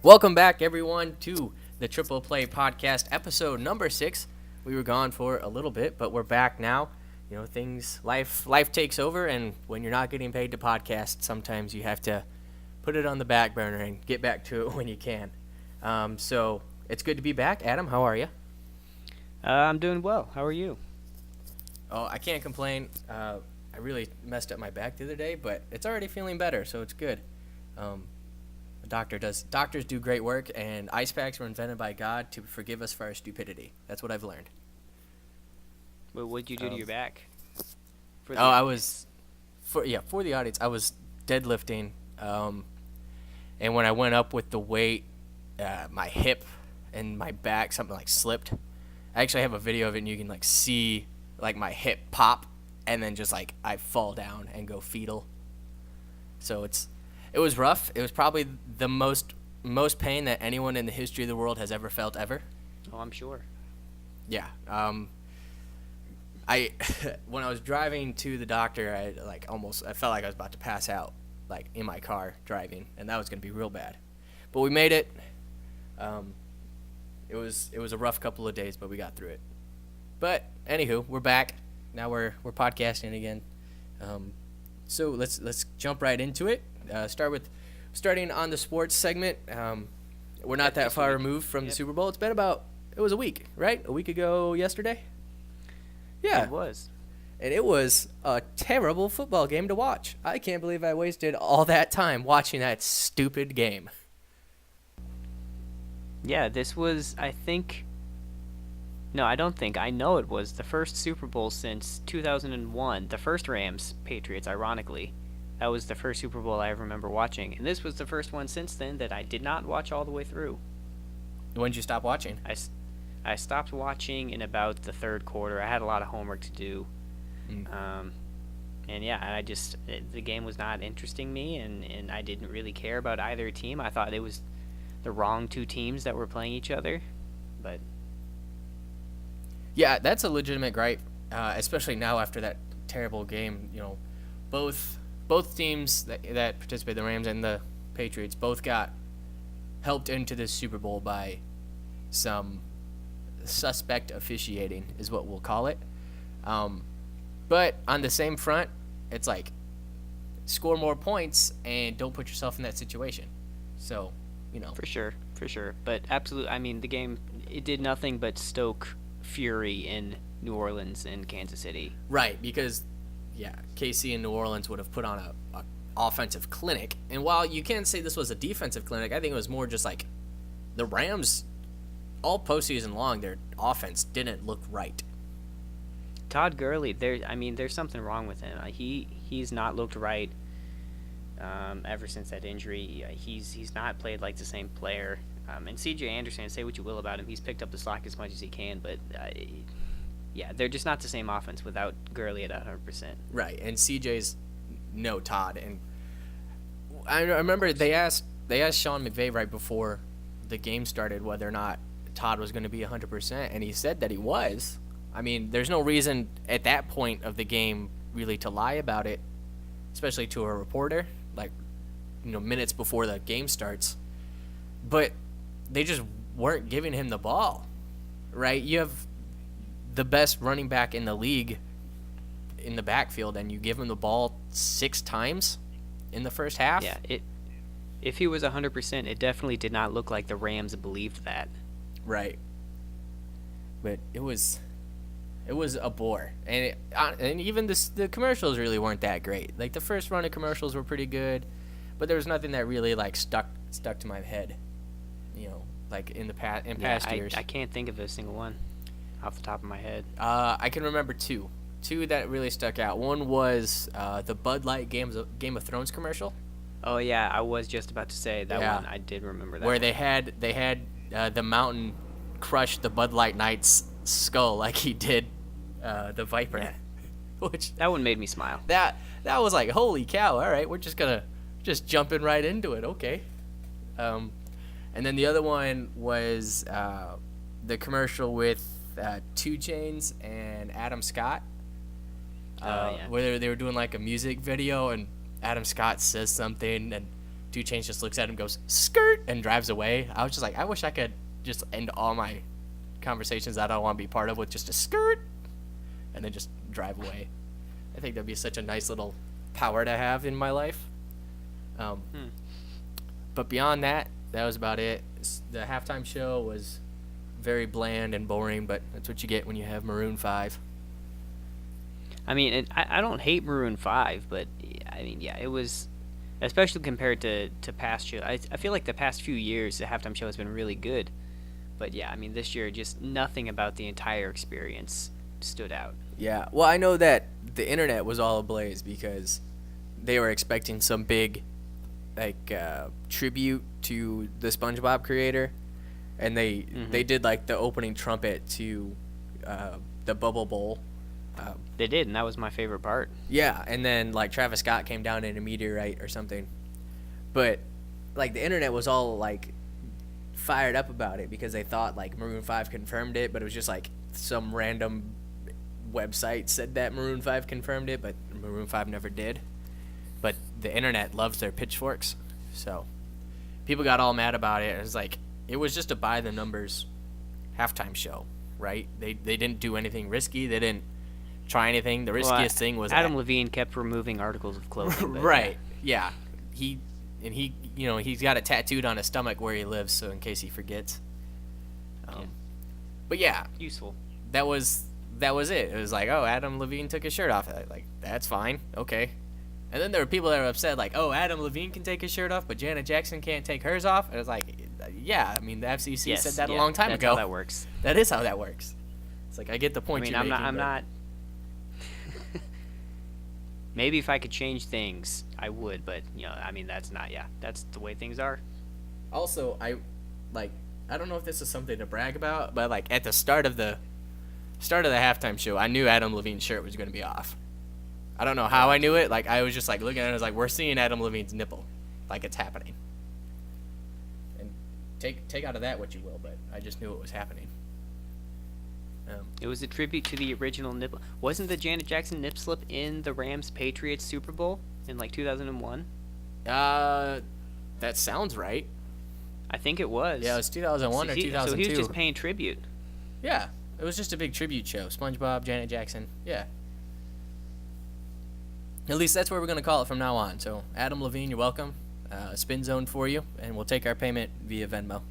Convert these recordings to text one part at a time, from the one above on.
Welcome back, everyone, to the Triple Play Podcast, episode number 6. We were gone for a little bit, but we're back now. You know, life takes over, and when you're not getting paid to podcast, sometimes you have to put it on the back burner and get back to it when you can. So it's good to be back. Adam, how are you? I'm doing well. How are you? Oh, I can't complain. I really messed up my back the other day, but it's already feeling better, so it's good. Doctors do great work, and ice packs were invented by God to forgive us for our stupidity. That's what I've learned. Well, what did you do to your back? For the audience, I was deadlifting, and when I went up with the weight, my hip and my back, something like slipped. I actually have a video of it, and you can see my hip pop, and then just I fall down and go fetal. So it was rough. It was probably the most pain that anyone in the history of the world has ever felt ever. Oh, I'm sure. Yeah. When I was driving to the doctor, I felt like I was about to pass out, in my car driving, and that was going to be real bad. But we made it. It was a rough couple of days, but we got through it. But anywho, we're back. Now we're podcasting again. So let's jump right into it. Starting on the sports segment. We're not that far removed from the Super Bowl. It was a week, right? A week ago yesterday? Yeah. It was. And it was a terrible football game to watch. I can't believe I wasted all that time watching that stupid game. Yeah, this was, I know it was the first Super Bowl since 2001, the first Rams-Patriots, ironically. That was the first Super Bowl I ever remember watching. And this was the first one since then that I did not watch all the way through. When did you stop watching? I stopped watching in about the third quarter. I had a lot of homework to do. The game was not interesting me, and I didn't really care about either team. I thought it was the wrong two teams that were playing each other. But yeah, that's a legitimate gripe, especially now after that terrible game. You know, both teams that participated, the Rams and the Patriots, both got helped into this Super Bowl by some suspect officiating, is what we'll call it. But on the same front, it's score more points and don't put yourself in that situation. So, For sure. But absolutely, the game, it did nothing but stoke fury in New Orleans and Kansas City. Right, because KC and New Orleans would have put on a offensive clinic. And while you can say this was a defensive clinic, I think it was more just the Rams, all postseason long, their offense didn't look right. Todd Gurley, there's something wrong with him. He's not looked right ever since that injury. He's not played like the same player. And C.J. Anderson, say what you will about him, he's picked up the slack as much as he can, but they're just not the same offense without Gurley at 100%. Right, and C.J.'s no Todd. And I remember they asked Sean McVay right before the game started whether or not Todd was going to be 100%, and he said that he was. There's no reason at that point of the game really to lie about it, especially to a reporter, minutes before the game starts. But they just weren't giving him the ball, right? You have the best running back in the league in the backfield, and you give him the ball 6 times in the first half? Yeah, if he was 100%, it definitely did not look like the Rams believed that. Right. But it was a bore. And even the commercials really weren't that great. The first run of commercials were pretty good, but there was nothing that really stuck to my head, in past years. I can't think of a single one off the top of my head. I can remember two that really stuck out. One was the Bud Light Game of Thrones commercial. Oh yeah, I was just about to say that one. I did remember that. Where they had the Mountain crush the Bud Light Knight's skull like he did the Viper. Yeah. Which that one made me smile. That was holy cow! All right, we're just jumping right into it. Okay. And then the other one was the commercial with 2 Chainz and Adam Scott, where they were doing a music video, and Adam Scott says something, and 2 Chainz just looks at him, goes skirt, and drives away. I was just like, I wish I could just end all my conversations that I don't want to be part of with just a skirt, and then just drive away. I think that'd be such a nice little power to have in my life. But beyond that, that was about it. The halftime show was very bland and boring, but that's what you get when you have Maroon 5. I mean, I don't hate Maroon 5, but I mean, yeah, it was, especially compared to past shows. I feel like the past few years, the halftime show has been really good. But yeah, I mean, this year, just nothing about the entire experience stood out. Yeah, well, I know that the internet was all ablaze because they were expecting some big, like, tribute to the SpongeBob creator, and they did, like, the opening trumpet to the Bubble Bowl. They did, and that was my favorite part. Yeah, and then, like, Travis Scott came down in a meteorite or something. But, like, the internet was all, like, fired up about it because they thought, like, Maroon 5 confirmed it, but it was just, like, some random website said that Maroon 5 confirmed it, but Maroon 5 never did. But the internet loves their pitchforks, so people got all mad about it. It was like, it was just a by-the-numbers halftime show, right? They didn't do anything risky. They didn't try anything. The riskiest thing was Adam Levine kept removing articles of clothing. Right. Yeah. He he's got it tattooed on his stomach where he lives, so in case he forgets. But yeah, useful. That was it. It was like, oh, Adam Levine took his shirt off. Like, that's fine. Okay. And then there were people that were upset, like, oh, Adam Levine can take his shirt off, but Janet Jackson can't take hers off. And it was like, yeah, I mean, the FCC said that a long time ago. That's how that works. That is how that works. It's like, I get the point you're making. I'm not. Maybe if I could change things, I would, but I mean, that's the way things are. Also, I don't know if this is something to brag about, but like at the start of the halftime show, I knew Adam Levine's shirt was going to be off. I don't know how I knew it. Like, I was just like looking at it, I was like, we're seeing Adam Levine's nipple, like it's happening. And take out of that what you will, but I just knew it was happening. It was a tribute to the original nipple. Wasn't the Janet Jackson nip slip in the Rams-Patriots Super Bowl in like 2001? That sounds right. I think it was. Yeah, it was 2001 or 2002. So he was just paying tribute. Yeah, it was just a big tribute show. SpongeBob, Janet Jackson. Yeah. At least that's what we're going to call it from now on. So, Adam Levine, you're welcome. Spin zone for you, and we'll take our payment via Venmo.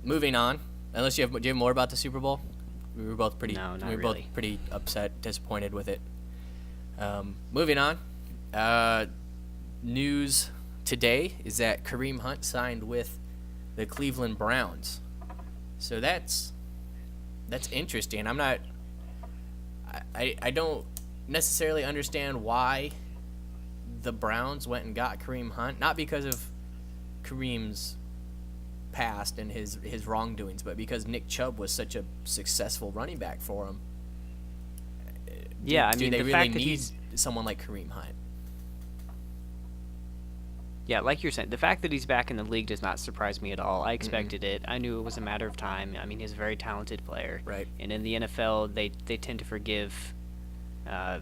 Moving on. Unless do you have more about the Super Bowl? We were both pretty. No, not we were really. both pretty upset, disappointed with it. Moving on. News today is that Kareem Hunt signed with the Cleveland Browns. So that's interesting. I don't necessarily understand why the Browns went and got Kareem Hunt. Not because of Kareem's past and his wrongdoings, but because Nick Chubb was such a successful running back for him. Do they really need someone like Kareem Hunt? Yeah, like you're saying, the fact that he's back in the league does not surprise me at all. I expected it. I knew it was a matter of time. I mean, he's a very talented player. Right. And in the NFL, they tend to forgive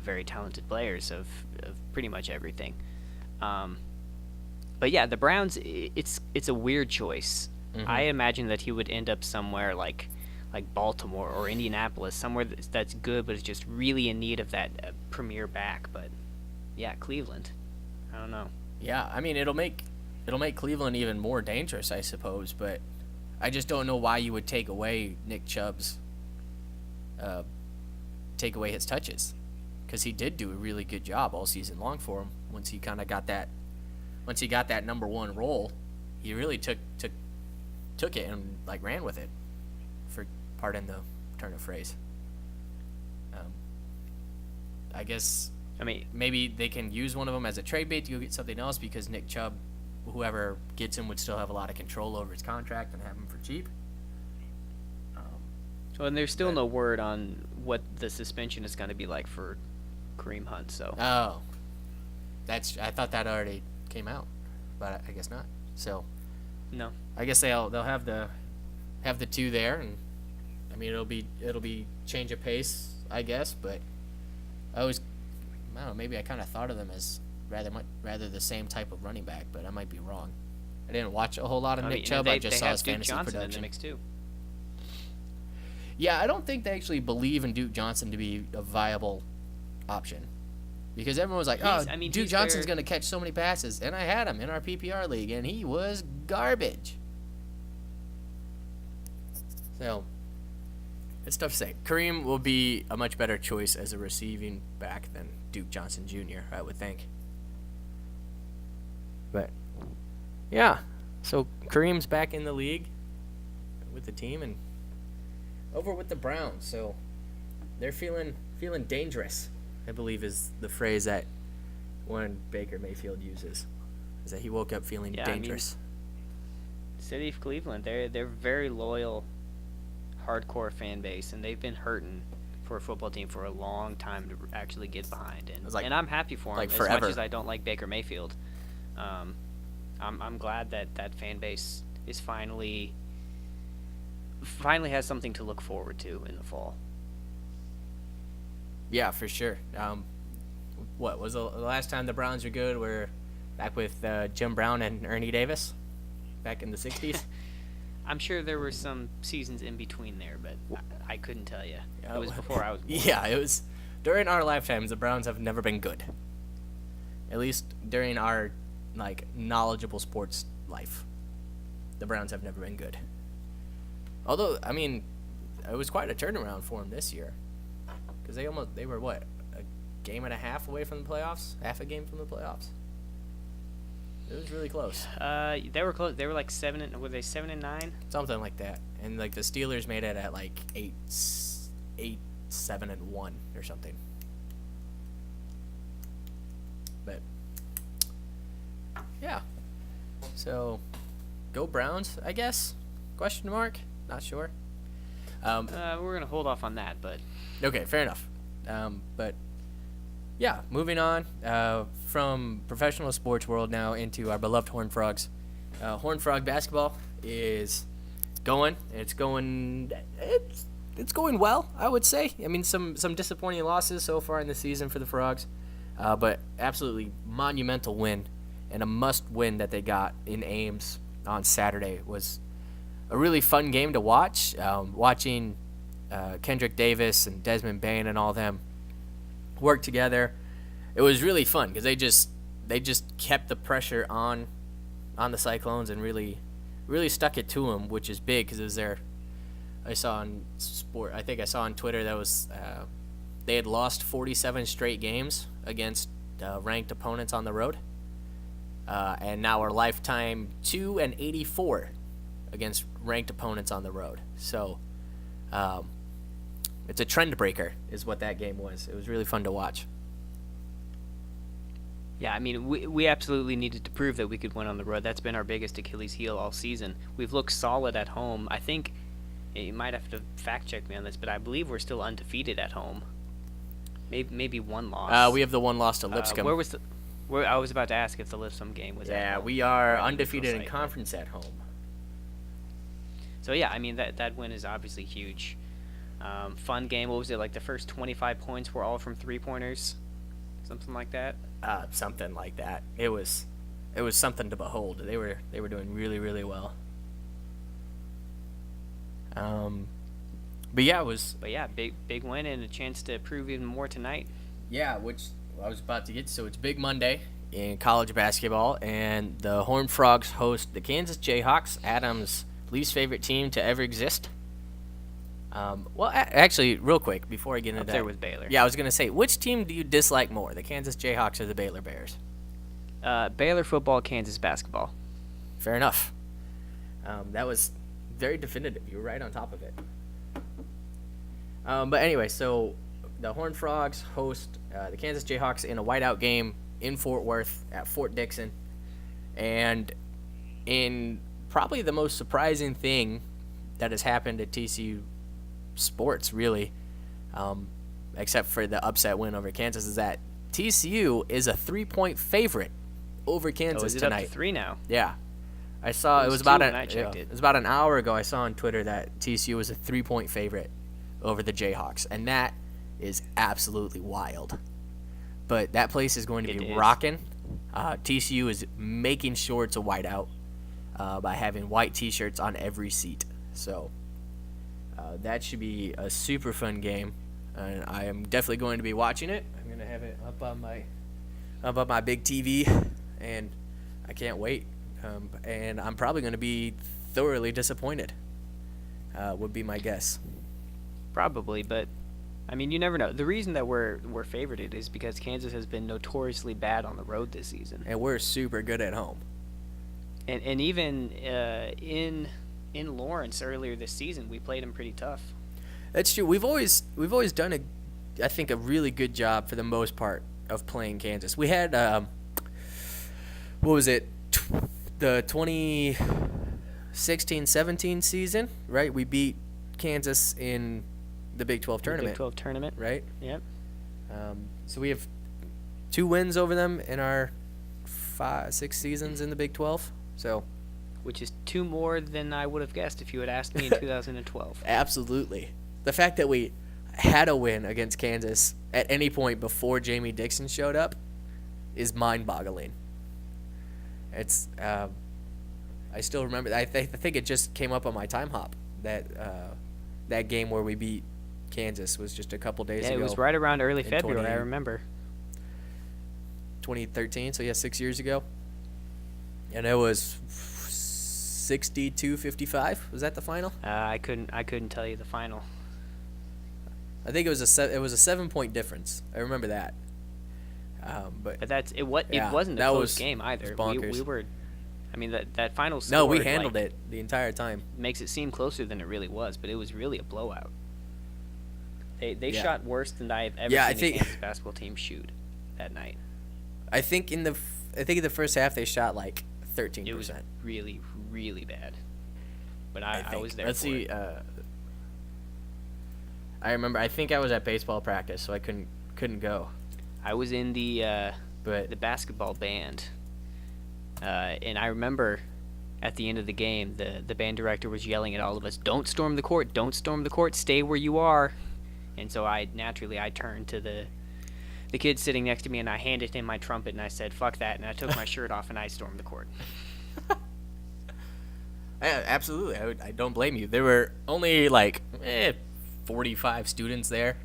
very talented players of pretty much everything. But yeah, the Browns, it's a weird choice. Mm-hmm. I imagine that he would end up somewhere like Baltimore or Indianapolis, somewhere that's good, but is just really in need of that premier back. But yeah, Cleveland. I don't know. Yeah, I mean, it'll make Cleveland even more dangerous, I suppose. But I just don't know why you would take away Nick Chubb's take away his touches, because he did do a really good job all season long for him. Once he got that number one role, he really took it and like ran with it, for pardon the turn of phrase. I guess, I mean, maybe they can use one of them as a trade bait to go get something else, because Nick Chubb, whoever gets him, would still have a lot of control over his contract and have him for cheap. And there's still no word on what the suspension is going to be like for Kareem Hunt. So. Oh, I thought that already came out, but I guess not. So. No. I guess they'll have the two there, and I mean it'll be change of pace, I guess. But I don't know, maybe I kind of thought of them as rather the same type of running back, but I might be wrong. I didn't watch a whole lot of I Nick mean, Chubb. I just saw his Duke fantasy Johnson production. in the mix too. Yeah, I don't think they actually believe in Duke Johnson to be a viable option. Because everyone was like, Duke Johnson's going to catch so many passes. And I had him in our PPR league, and he was garbage. So, it's tough to say. Kareem will be a much better choice as a receiving back than Duke Johnson Jr., I would think. But, yeah. So, Kareem's back in the league with the team and over with the Browns. So, they're feeling dangerous, I believe is the phrase that one Baker Mayfield uses. Is that he woke up feeling dangerous. I mean, City of Cleveland, they're very loyal, hardcore fan base, and they've been hurting for a football team for a long time to actually get behind. And I'm happy for them, as much as I don't like Baker Mayfield. I'm glad that fan base is finally has something to look forward to in the fall. Yeah, for sure. What was the last time the Browns were good? We're back with Jim Brown and Ernie Davis back in the 60s. I'm sure there were some seasons in between there, but I couldn't tell you. It was before I was born. Yeah, it was during our lifetimes. The Browns have never been good. At least during our knowledgeable sports life, the Browns have never been good. Although, I mean, it was quite a turnaround for them this year, because they were what, a game and a half away from the playoffs, half a game from the playoffs. It was really close. They were close. They were like 7-9? Something like that. And the Steelers made it at 8-7-1 or something. But yeah. So go Browns, I guess? Question mark? Not sure. We're gonna hold off on that, but okay, fair enough. But yeah, moving on from professional sports world now into our beloved Horned Frogs. Horned Frog basketball is going. It's going well, I would say. I mean, some disappointing losses so far in the season for the Frogs, but absolutely monumental win and a must-win that they got in Ames on Saturday. Was a really fun game to watch. Watching Kendrick Davis and Desmond Bain and all them work together, it was really fun because they just kept the pressure on the Cyclones and really stuck it to them, which is big because it was their. I saw on Twitter that was they had lost 47 straight games against ranked opponents on the road, and now are lifetime 2-84 against ranked opponents on the road. So it's a trend breaker is what that game was. It was really fun to watch. yeah, I mean, we absolutely needed to prove that we could win on the road. That's been our biggest Achilles heel all season. We've looked solid at home. I think you might have to fact check me on this, but I believe we're still undefeated at home. Maybe one loss. We have the one loss to Lipscomb. I was about to ask if the Lipscomb game was at home. We are undefeated in conference at home. So yeah, I mean that win is obviously huge. Fun game. What was it, like the first 25 points were all from 3-pointers, something like that? Something like that. It was something to behold. They were doing really, really well. But yeah, big win and a chance to prove even more tonight. Yeah, which I was about to get. So it's Big Monday in college basketball, and the Horned Frogs host the Kansas Jayhawks, Adam's least favorite team to ever exist. Actually, real quick before I get into that, there with Baylor. Yeah, I was gonna say, which team do you dislike more, the Kansas Jayhawks or the Baylor Bears? Baylor football, Kansas basketball. Fair enough. That was very definitive. You were right on top of it. But anyway, so the Horned Frogs host the Kansas Jayhawks in a whiteout game in Fort Worth at Fort Dixon. And in probably the most surprising thing that has happened at TCU sports, really, except for the upset win over Kansas, is that TCU is a 3-point favorite over Kansas is it tonight. Up to 3 now? Yeah. I saw it was about an hour ago I saw on Twitter that TCU was a 3-point favorite over the Jayhawks, and that is absolutely wild. But that place is going to be rocking TCU is making sure it's a whiteout by having white T-shirts on every seat. So that should be a super fun game, and I am definitely going to be watching it. I'm going to have it up on my big TV, and I can't wait. And I'm probably going to be thoroughly disappointed. Would be my guess. Probably, but I mean, you never know. The reason that we're favored is because Kansas has been notoriously bad on the road this season, And we're super good at home. and even in Lawrence earlier this season, we played them pretty tough. That's true. We've always done I think a really good job for the most part of playing Kansas. We had what was it? The 2016-17 season, right? We beat Kansas in the Big 12 tournament. Big 12 tournament, right? Yep. So we have 2 wins over them in our 5-6 seasons in the Big 12. So, which is 2 more than I would have guessed if you had asked me in 2012. absolutely. The fact that we had a win against Kansas at any point before Jamie Dixon showed up is mind-boggling. It's I still remember. I think it just came up on my time hop that game where we beat Kansas was just a couple days ago. Yeah, it was right around early in February. I remember. 2013. So yeah, 6 years ago, and it was 62-55. Was that the final? I couldn't tell you the final. I think it was a 7-point difference. I remember that. But that's it. It yeah, wasn't a that close was game either. bonkers. We were. I mean that final score. No, we handled it the entire time. Makes it seem closer than it really was, but it was really a blowout. They Yeah. shot worse than I've ever Yeah, I seen a think- Kansas basketball team shoot that night. I think in the first half they shot like 13%. It was really, really bad. But I think. was there. Let's for see. it. I remember. I think I was at baseball practice, so I couldn't go. I was in the But basketball band, and I remember at the end of the game, the band director was yelling at all of us, "Don't storm the court! Don't storm the court! Stay where you are!" And so I turned to the kid sitting next to me, and I handed him my trumpet, and I said, "Fuck that!" And I took my shirt off, and I stormed the court. yeah, absolutely, I don't blame you. There were only like 45 students there,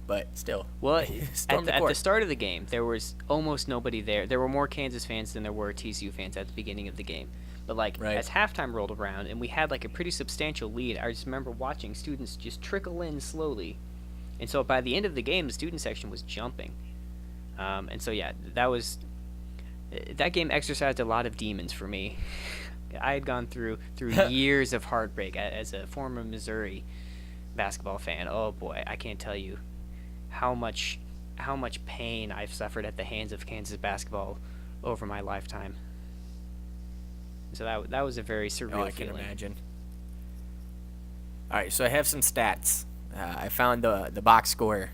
but still. Well, Stormed the at the court. start of the game, there was almost nobody there. There were more Kansas fans than there were TCU fans at the beginning of the game. But, like, Right. as halftime rolled around and we had, like, a pretty substantial lead, I just remember watching students just trickle in slowly. And so by the end of the game, the student section was jumping. And so, yeah, that game exercised a lot of demons for me. I had gone through years of heartbreak as a former Missouri basketball fan. Oh, boy, I can't tell you how much pain I've suffered at the hands of Kansas basketball over my lifetime. So that was a very surreal I can feeling. imagine. All right, so I have some stats. I found the box score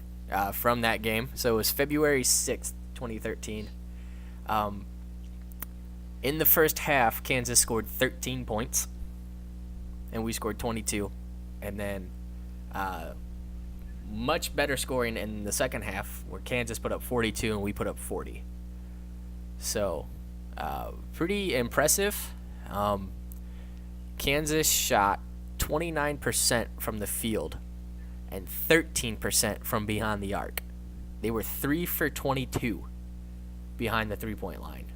from that game. So it was February 6th, 2013. In the first half, Kansas scored 13 points, and we scored 22. And then much better scoring in the second half, where Kansas put up 42 and we put up 40. So pretty impressive. Kansas shot 29% from the field and 13% from behind the arc. They were 3 for 22 behind the three-point line,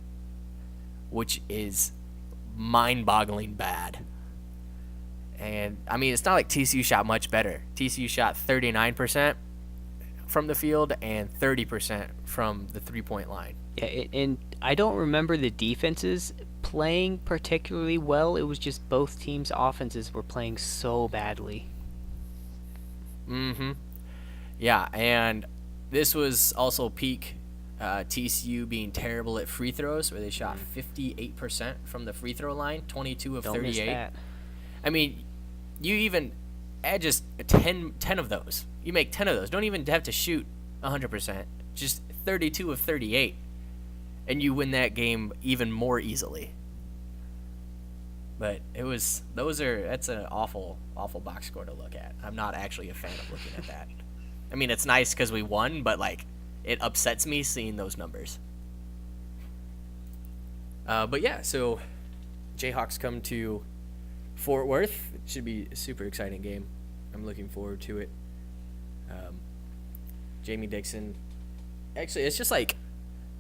which is mind-boggling bad. And, I mean, it's not like TCU shot much better. TCU shot 39% from the field and 30% from the three-point line. Yeah, and I don't remember the defenses playing particularly well. It was just both teams' offenses were playing so badly. Mm-hmm. Yeah, and this was also peak TCU being terrible at free throws, where they shot 58% from the free throw line, 22 of Don't 38. miss that. I mean, you even add just 10 of those. You make 10 of those. Don't even have to shoot 100%. Just 32 of 38. And you win that game even more easily. But that's an awful box score to look at. I'm not actually a fan of looking at that. I mean, it's nice because we won, but, like, it upsets me seeing those numbers. But yeah, so Jayhawks come to Fort Worth. It should be a super exciting game. I'm looking forward to it. Jamie Dixon. Actually, it's just like,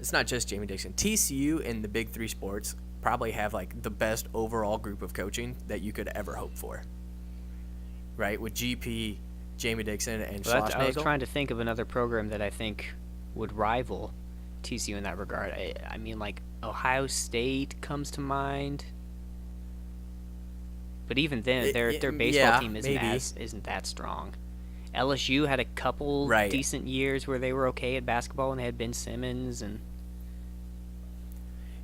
it's not just Jamie Dixon. TCU and the Big Three sports probably have like the best overall group of coaching that you could ever hope for. Right? With GP, Jamie Dixon, and Well, I was Schlossnagle. trying to think of another program that I think would rival TCU in that regard. I mean, like Ohio State comes to mind, but even then, their baseball Yeah, team maybe. isn't that strong. LSU had a couple Right. decent years where they were okay at basketball, and they had Ben Simmons and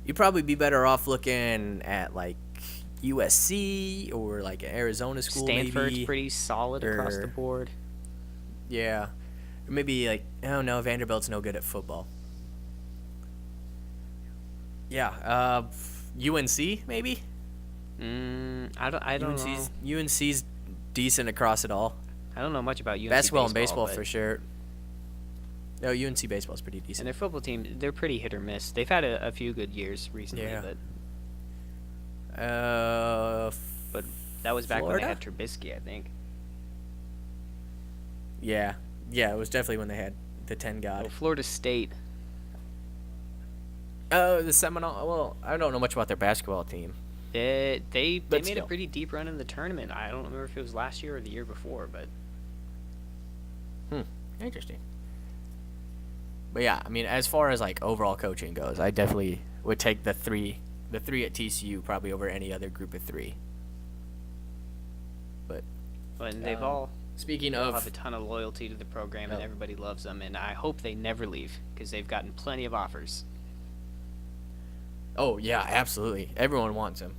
You'd probably be better off looking at like USC or like an Arizona school, Stanford's maybe. pretty solid across the or- board. Yeah. Or maybe like, I don't know, Vanderbilt's no good at football. Yeah, UNC maybe. I don't know. UNC's decent across it all. I don't know much about UNC Basketball and baseball but- for sure. No, UNC baseball's pretty And decent. their football team, they're pretty hit or miss. They've had a few good years recently, Yeah. but But that was back when they Florida? had Trubisky, I think. yeah, it was definitely when they had the 10 god. Well, Florida State, Oh, the Seminole. Well, I don't know much about their basketball team. they But made still. a pretty deep run in the tournament. I don't remember if it was last year or the year before, but Interesting. But yeah, I mean, as far as like overall coaching goes, I definitely would take the three at TCU probably over any other group of three. But they've all speaking they all of, have a ton of loyalty to the program, and Oh. everybody loves them. And I hope they never leave because they've gotten plenty of offers. oh yeah, absolutely, everyone wants him,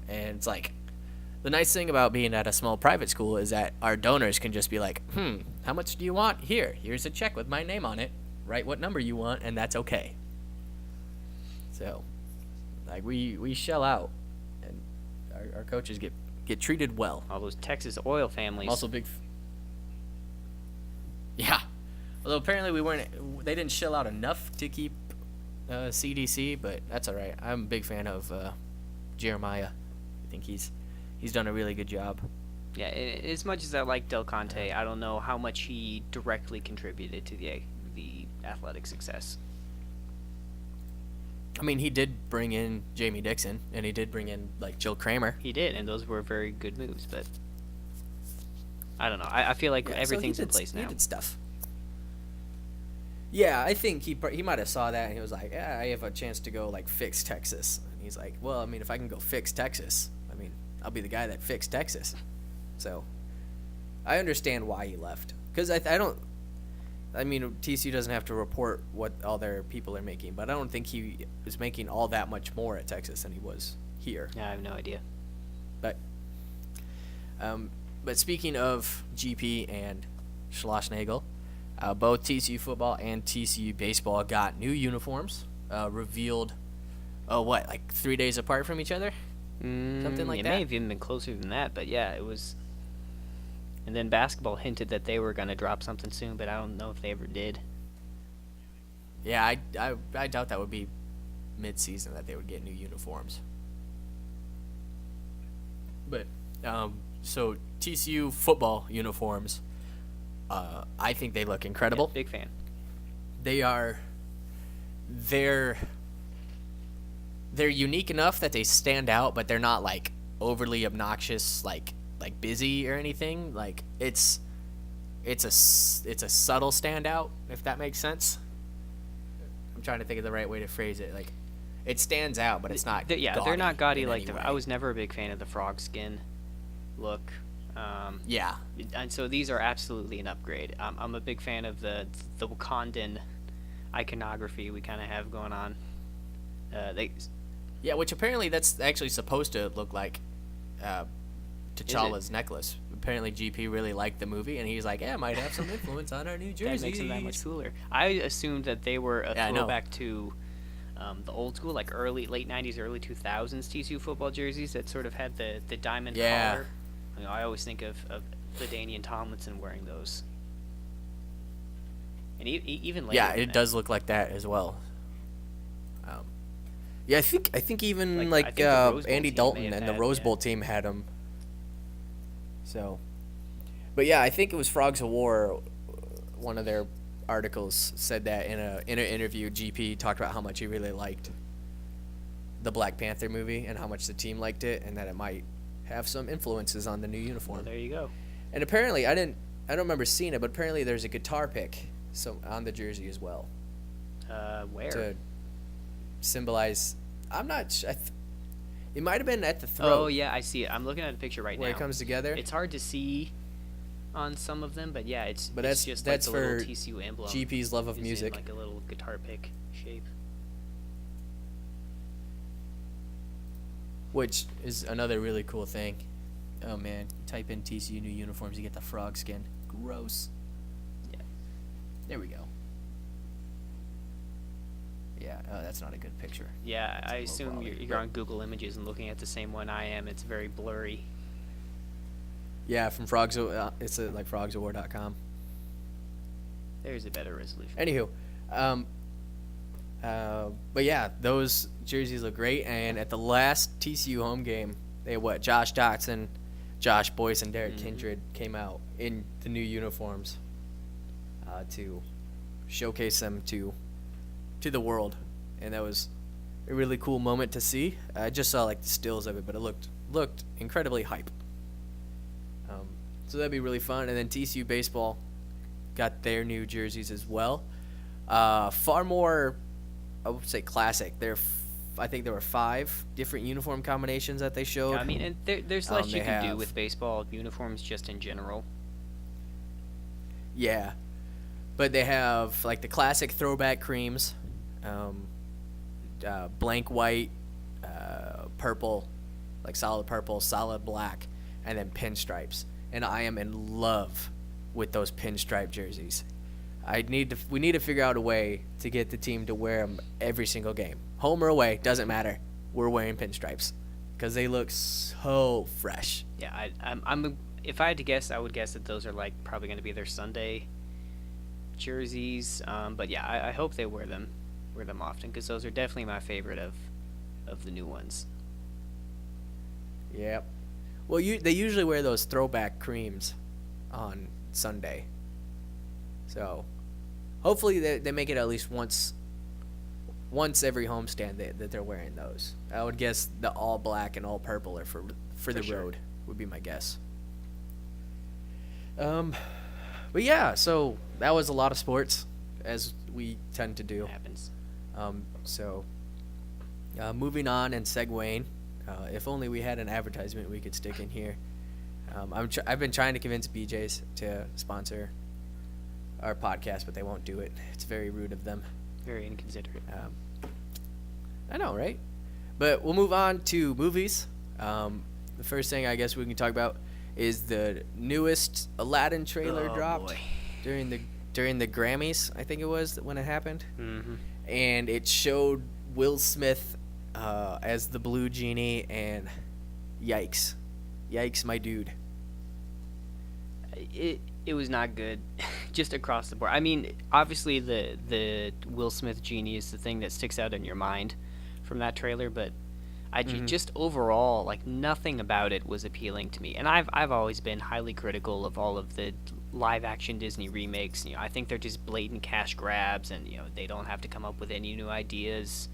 and it's like the nice thing about being at a small private school is that our donors can just be like, how much do you want? Here's a check with my name on it. Write what number you want, and that's okay. So, like we shell out, and our coaches get treated well. All those Texas oil families. Also big. Yeah, although apparently they didn't shell out enough to keep CDC, but that's all right. I'm a big fan of Jeremiah. I think he's done a really good job. Yeah, as much as I like Del Conte, I don't know how much he directly contributed to the athletic success. I mean, he did bring in Jamie Dixon, and he did bring in like Jill Kramer. He did, and those were very good moves, but I don't know. I feel like Yeah, so everything's he in place He now. did stuff. Yeah, I think he might have saw that and he was like, yeah, I have a chance to go like fix Texas. And he's like, well, I mean, if I can go fix Texas, I mean, I'll be the guy that fixed Texas. So I understand why he left, because I mean, TCU doesn't have to report what all their people are making, but I don't think he is making all that much more at Texas than he was here. Yeah, I have no idea. But speaking of GP and Schlossnagle, both TCU football and TCU baseball got new uniforms, revealed, like 3 days apart from each other? Something like it that? may have even been closer than that, but yeah, it was. And then basketball hinted that they were going to drop something soon, but I don't know if they ever did. Yeah, I doubt that would be mid-season that they would get new uniforms. But, so TCU football uniforms, I think they look incredible. Yeah, big fan. They're unique enough that they stand out, but they're not like overly obnoxious, like busy or anything. Like it's a subtle standout, if that makes sense. I'm trying to think of the right way to phrase it. Like it stands out, but it's not. They're not gaudy in like any way. I was never a big fan of the frog skin look. Yeah. And so these are absolutely an upgrade. I'm a big fan of the Wakandan iconography we kind of have going on. Yeah, which apparently that's actually supposed to look like T'Challa's necklace. Apparently GP really liked the movie, and he's like, yeah, it might have some influence on our New Jersey. That makes them that much cooler. I assumed that they were a throwback to the old school, like late 90s, early 2000s TCU football jerseys that sort of had the diamond collar. You know, I always think of LaDainian Tomlinson wearing those. And even later. Yeah, it does look like that as well. Yeah, I think even Like, I think the Rose Bowl Andy team may Dalton have and the had, Rose yeah. Bowl team had him. So, but yeah, I think it was Frogs of War. One of their articles said that in an interview, GP talked about how much he really liked the Black Panther movie and how much the team liked it, and that it might have some influences on the new Well, uniform. there you go. And apparently, I don't remember seeing it, but apparently there's a guitar pick on the jersey as well Where? to symbolize. I'm not. It might have been at the throat. Oh yeah, I see it. I'm looking at a picture right where now. it comes together. It's hard to see on some of them, but yeah, it's But it's just that's like the little for TCU emblem. GP's love of is in, music. like a little guitar pick shape. Which is another really cool thing. Oh man, you type in TCU new uniforms, you get the frog skin. Gross. Yeah. There we go. Yeah, that's not a good picture. Yeah, It's I a low assume quality, you're on Google Images and looking at the same one I am. It's very blurry. Yeah, from Frogs. It's like frogsawar.com. There's a better resolution. Anywho, but yeah, those jerseys look great. And at the last TCU home game, they had Josh Dotson, Josh Boyce, and Derek Kindred came out in the new uniforms to showcase them to the world, and that was a really cool moment to see. I just saw like the stills of it, but it looked incredibly hype. So that'd be really fun. And then TCU baseball got their new jerseys as well. Far more, I would say, classic. I think there were 5 different uniform combinations that they showed. Yeah, I mean, and there's less They you can do have- with baseball uniforms just in general. Yeah, but they have like the classic throwback creams, blank white, purple, like solid purple, solid black, and then pinstripes. And I am in love with those pinstripe jerseys. We need to figure out a way to get the team to wear them every single game, home or away, doesn't matter. We're wearing pinstripes because they look so fresh. Yeah, if I had to guess, I would guess that those are like probably going to be their Sunday jerseys. But yeah, I hope they wear them often because those are definitely my favorite of the new ones. Yep. Well, they usually wear those throwback creams on Sunday. So, hopefully they make it at least once every homestand that they're wearing those. I would guess the all black and all purple are for the sure. road would be my guess. But yeah, so that was a lot of sports, as we tend to do. It happens. Moving on and segueing, if only we had an advertisement we could stick in here. I've been trying to convince BJ's to sponsor our podcast, but they won't do it. It's very rude of them. Very inconsiderate. I know, right? But we'll move on to movies. The first thing I guess we can talk about is the newest Aladdin trailer dropped Boy. during the Grammys. I think it was when it happened, Mm-hmm. and it showed Will Smith as the Blue Genie, and yikes, my dude. It was not good, just across the board. I mean, obviously the Will Smith genie is the thing that sticks out in your mind from that trailer, but just overall, like, nothing about it was appealing to me. And I've always been highly critical of all of the live action Disney remakes. I think they're just blatant cash grabs, and they don't have to come up with any new ideas.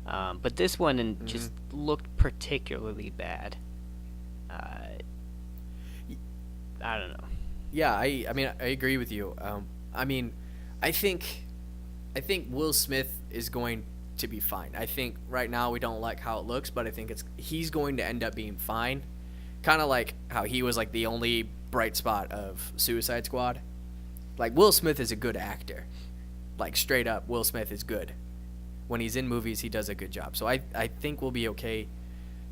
But this one just looked particularly bad. I don't know. Yeah, I mean, I agree with you. I think Will Smith is going to be fine. I think right now we don't like how it looks, but I think he's going to end up being fine. Kind of like how he was like the only bright spot of Suicide Squad. Like, Will Smith is a good actor. Like, straight up, Will Smith is good. When he's in movies, he does a good job. So I think we'll be okay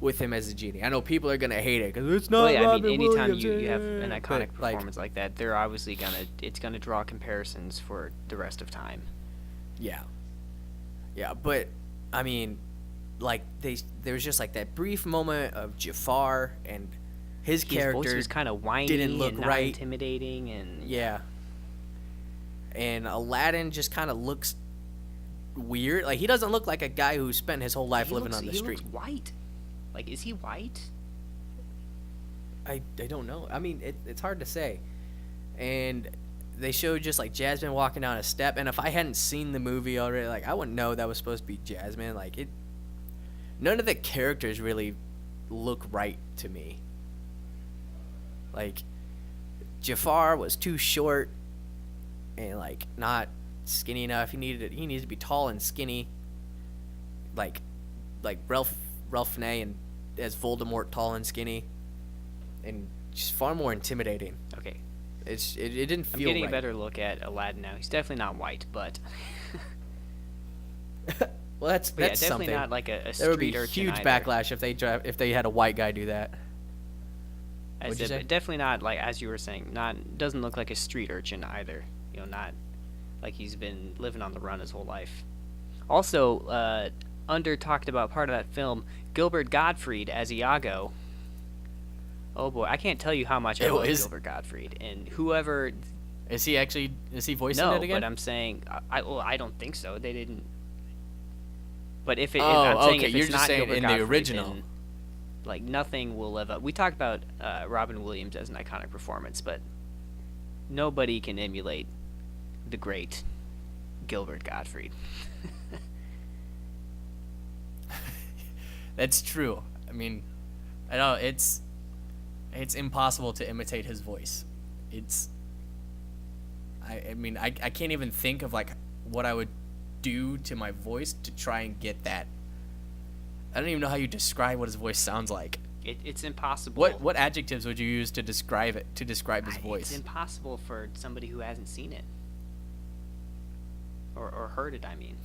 with him as a genie. I know people are gonna hate it because it's not. Well, yeah, Robin anytime Williams, you have an iconic but, like, performance like that, they're obviously it's gonna draw comparisons for the rest of time. Yeah, but I mean, like there's just like that brief moment of Jafar and his character voice was kind of whiny didn't look and not right. intimidating, and Yeah. And Aladdin just kind of looks weird. Like, he doesn't look like a guy who spent his whole life living on the street. He looks white. Like, is he white? I don't know. I mean, it's hard to say. And they showed just like Jasmine walking down a step, and if I hadn't seen the movie already, like, I wouldn't know that was supposed to be Jasmine. Like, none of the characters really look right to me. Like, Jafar was too short and like not skinny enough. He needed to be tall and skinny. Like Ralph Fiennes and as Voldemort, tall and skinny, and just far more intimidating. Okay. It didn't feel right. I'm getting a better look at Aladdin now. He's definitely not white, but well, that's definitely something. Not like a street there would be urchin huge either. backlash if they had a white guy do that. I said, but definitely not like, as you were saying, doesn't look like a street urchin either. You know, not like he's been living on the run his whole life. Also, under talked about part of that film, Gilbert Gottfried as Iago. Oh boy, I can't tell you how much I love Gilbert Gottfried, and whoever is he voicing it again? No, but I'm saying I don't think so. They didn't. But if it, I'm saying okay. if You're it's just not saying Gilbert in Gottfried, the original. then, like, nothing will live up. We talked about Robin Williams as an iconic performance, but nobody can emulate the great Gilbert Gottfried. That's true. I mean, I know it's impossible to imitate his voice. I mean, I can't even think of like what I would do to my voice to try and get that. I don't even know how you describe what his voice sounds like. It's impossible. What adjectives would you use to describe his voice? It's impossible for somebody who hasn't seen it or heard it. I mean.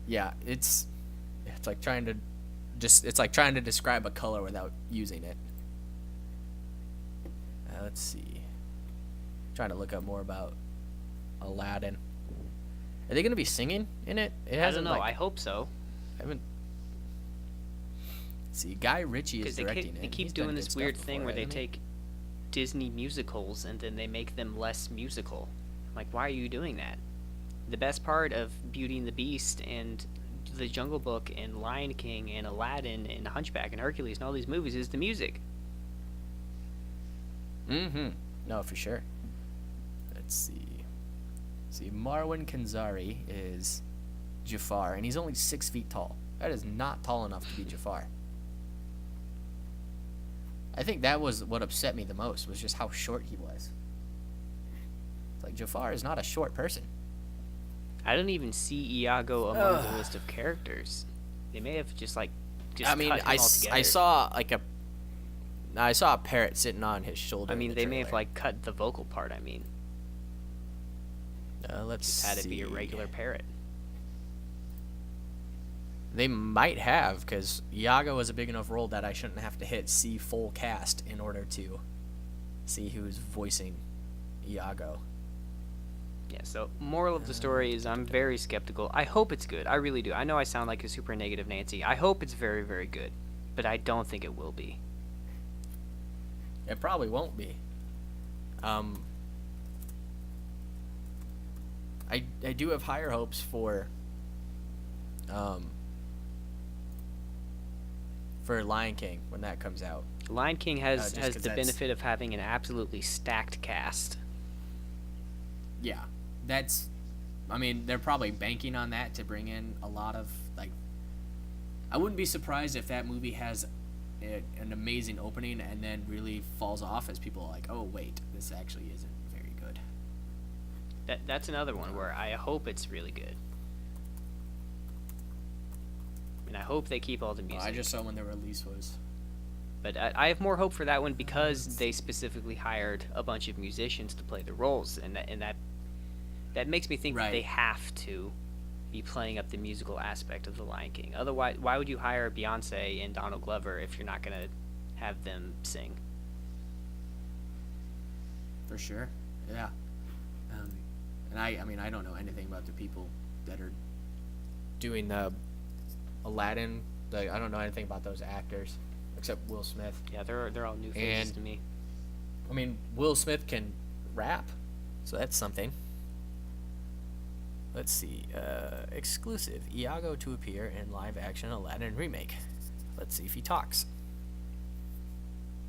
Yeah, it's like trying to describe a color without using it. Let's see. Trying to look up more about Aladdin. Are they going to be singing in it? It hasn't. I don't know. I hope so. I haven't. See, Guy Ritchie is directing it. They keep doing this weird thing where they take Disney musicals and then they make them less musical. Like, why are you doing that? The best part of Beauty and the Beast and The Jungle Book and Lion King and Aladdin and Hunchback and Hercules and all these movies is the music. Mm-hmm. No, for sure. Let's see. Marwan Kenzari is Jafar, and he's only 6 feet tall. That is not tall enough to be Jafar. I think that was what upset me the most, was just how short he was. It's like, Jafar is not a short person. I don't even see Iago among the list of characters. They may have just cut him altogether. I saw a parrot sitting on his shoulder. I mean, they may have cut the vocal part. I mean, let's just had it be a regular parrot. They might have, because Iago was a big enough role that I shouldn't have to hit see full cast in order to see who's voicing Iago. Yeah, so moral of the story is I'm very skeptical. I hope it's good. I really do. I know I sound like a super negative Nancy. I hope it's very, very good, but I don't think it will be. It probably won't be. I do have higher hopes for Lion King when that comes out. Lion King has the benefit of having an absolutely stacked cast. Yeah, I mean, they're probably banking on that to bring in a lot of, like, I wouldn't be surprised if that movie has an amazing opening and then really falls off as people are like, oh, wait, this actually isn't very good. That's another one where I hope it's really good. I mean, I hope they keep all the music. I just saw when the release was. But I have more hope for that one because they specifically hired a bunch of musicians to play the roles, and that makes me think that they have to be playing up the musical aspect of The Lion King. Otherwise, why would you hire Beyonce and Donald Glover if you're not going to have them sing? For sure, yeah. And I mean, I don't know anything about the people that are doing Aladdin. I don't know anything about those actors except Will Smith. Yeah, they're all new faces to me. I mean, Will Smith can rap, so that's something. Let's see. Exclusive. Iago to appear in live-action Aladdin remake. Let's see if he talks.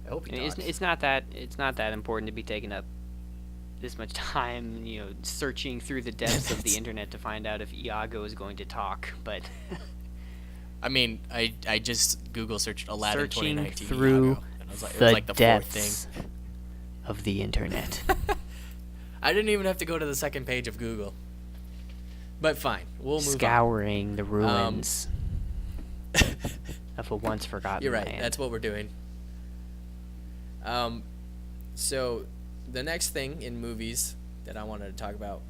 I hope he And talks. it's not that important to be taking up this much time, searching through the depths of the internet to find out if Iago is going to talk. But I mean, I just Google searched Aladdin searching 2019 through Iago, and it was the like the fourth depths thing. of the internet. I didn't even have to go to the second page of Google. But fine, we'll move Scouring the ruins of a once forgotten You're right. land. That's what we're doing. So the next thing in movies that I wanted to talk about,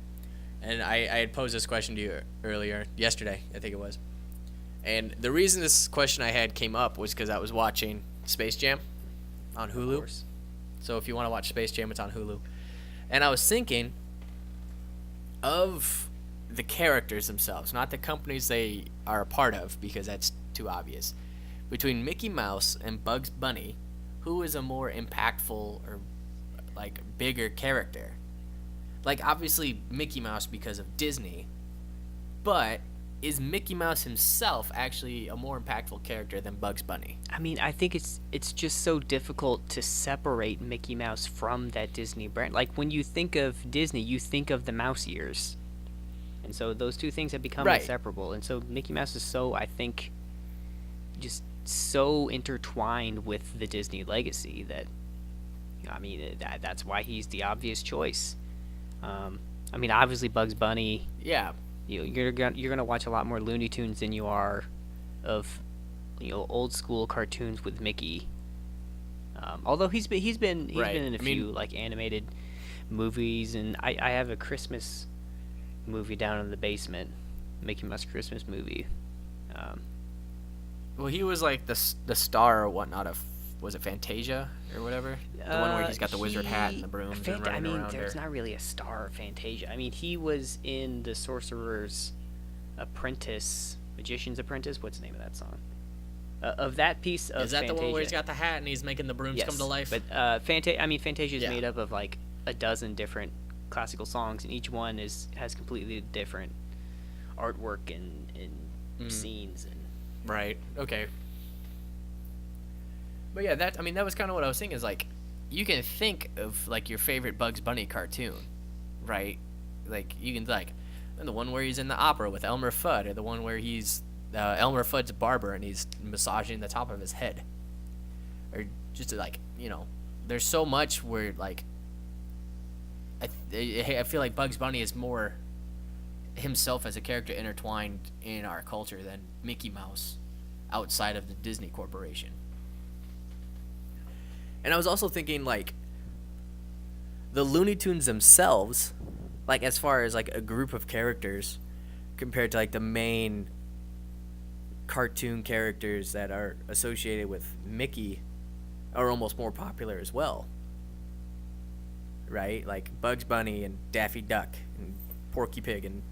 and I had posed this question to you earlier, yesterday, I think it was. And the reason this question I had came up was because I was watching Space Jam on Hulu. Of course. So if you want to watch Space Jam, it's on Hulu. And I was thinking of the characters themselves, not the companies they are a part of, because that's too obvious. Between Mickey Mouse and Bugs Bunny, who is a more impactful or like bigger character? Like obviously Mickey Mouse because of Disney, but is Mickey Mouse himself actually a more impactful character than Bugs Bunny? I mean, I think it's just so difficult to separate Mickey Mouse from that Disney brand. Like when you think of Disney, you think of the mouse ears. And so those two things have become Right. inseparable. And so Mickey Mouse is so, I think, just so intertwined with the Disney legacy that, I mean, that's why he's the obvious choice. I mean, obviously Bugs Bunny, Yeah. you're gonna watch a lot more Looney Tunes than you are of, old school cartoons with Mickey. Although he's been Right. in a I mean- few like animated movies, and I have a Christmas movie down in the basement, Mickey Mouse Christmas movie. Well, he was like the star or whatnot of, was it Fantasia or whatever? The one where he's got the wizard hat and the brooms and running I mean, around there's there. not really a star of Fantasia. I mean, he was in the Sorcerer's Apprentice, Magician's Apprentice. What's the name of that song? Of that piece of Is that Fantasia. the one where he's got the hat and he's making the brooms come to life? But Fantasia is Yeah. made up of like a dozen different classical songs, and each one has completely different artwork and scenes and. Right. Okay. But yeah, that was kind of what I was thinking. Is like, you can think of like your favorite Bugs Bunny cartoon, right? Like you can like, the one where he's in the opera with Elmer Fudd, or the one where he's Elmer Fudd's barber and he's massaging the top of his head, or just like there's so much where like I feel like Bugs Bunny is more himself as a character intertwined in our culture than Mickey Mouse outside of the Disney Corporation. And I was also thinking like the Looney Tunes themselves, like as far as like a group of characters compared to like the main cartoon characters that are associated with Mickey, are almost more popular as well. Right? Like Bugs Bunny and Daffy Duck and Porky Pig and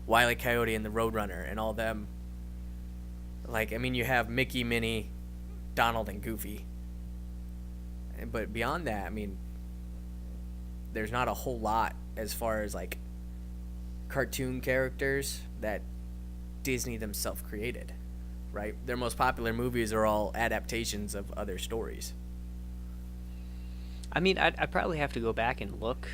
Wile E. Coyote and the Roadrunner and all them. Like, I mean, you have Mickey, Minnie, Donald, and Goofy. But beyond that, I mean, there's not a whole lot as far as, like, cartoon characters that Disney themselves created, right? Their most popular movies are all adaptations of other stories. I mean, I'd probably have to go back and look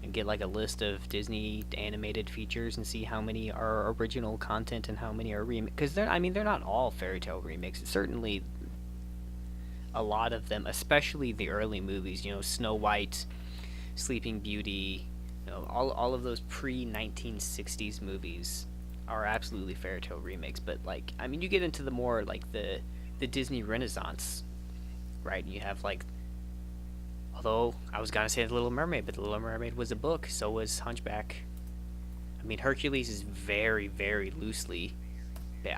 and get like a list of Disney animated features and see how many are original content and how many are remix. Because they're not all fairy tale remixes. Certainly, a lot of them, especially the early movies, Snow White, Sleeping Beauty, all of those pre-1960s movies are absolutely fairy tale remakes. But like, I mean, you get into the more like the Disney Renaissance, right? And you have like. Although, I was going to say The Little Mermaid, but The Little Mermaid was a book, so was Hunchback. I mean, Hercules is very, very loosely...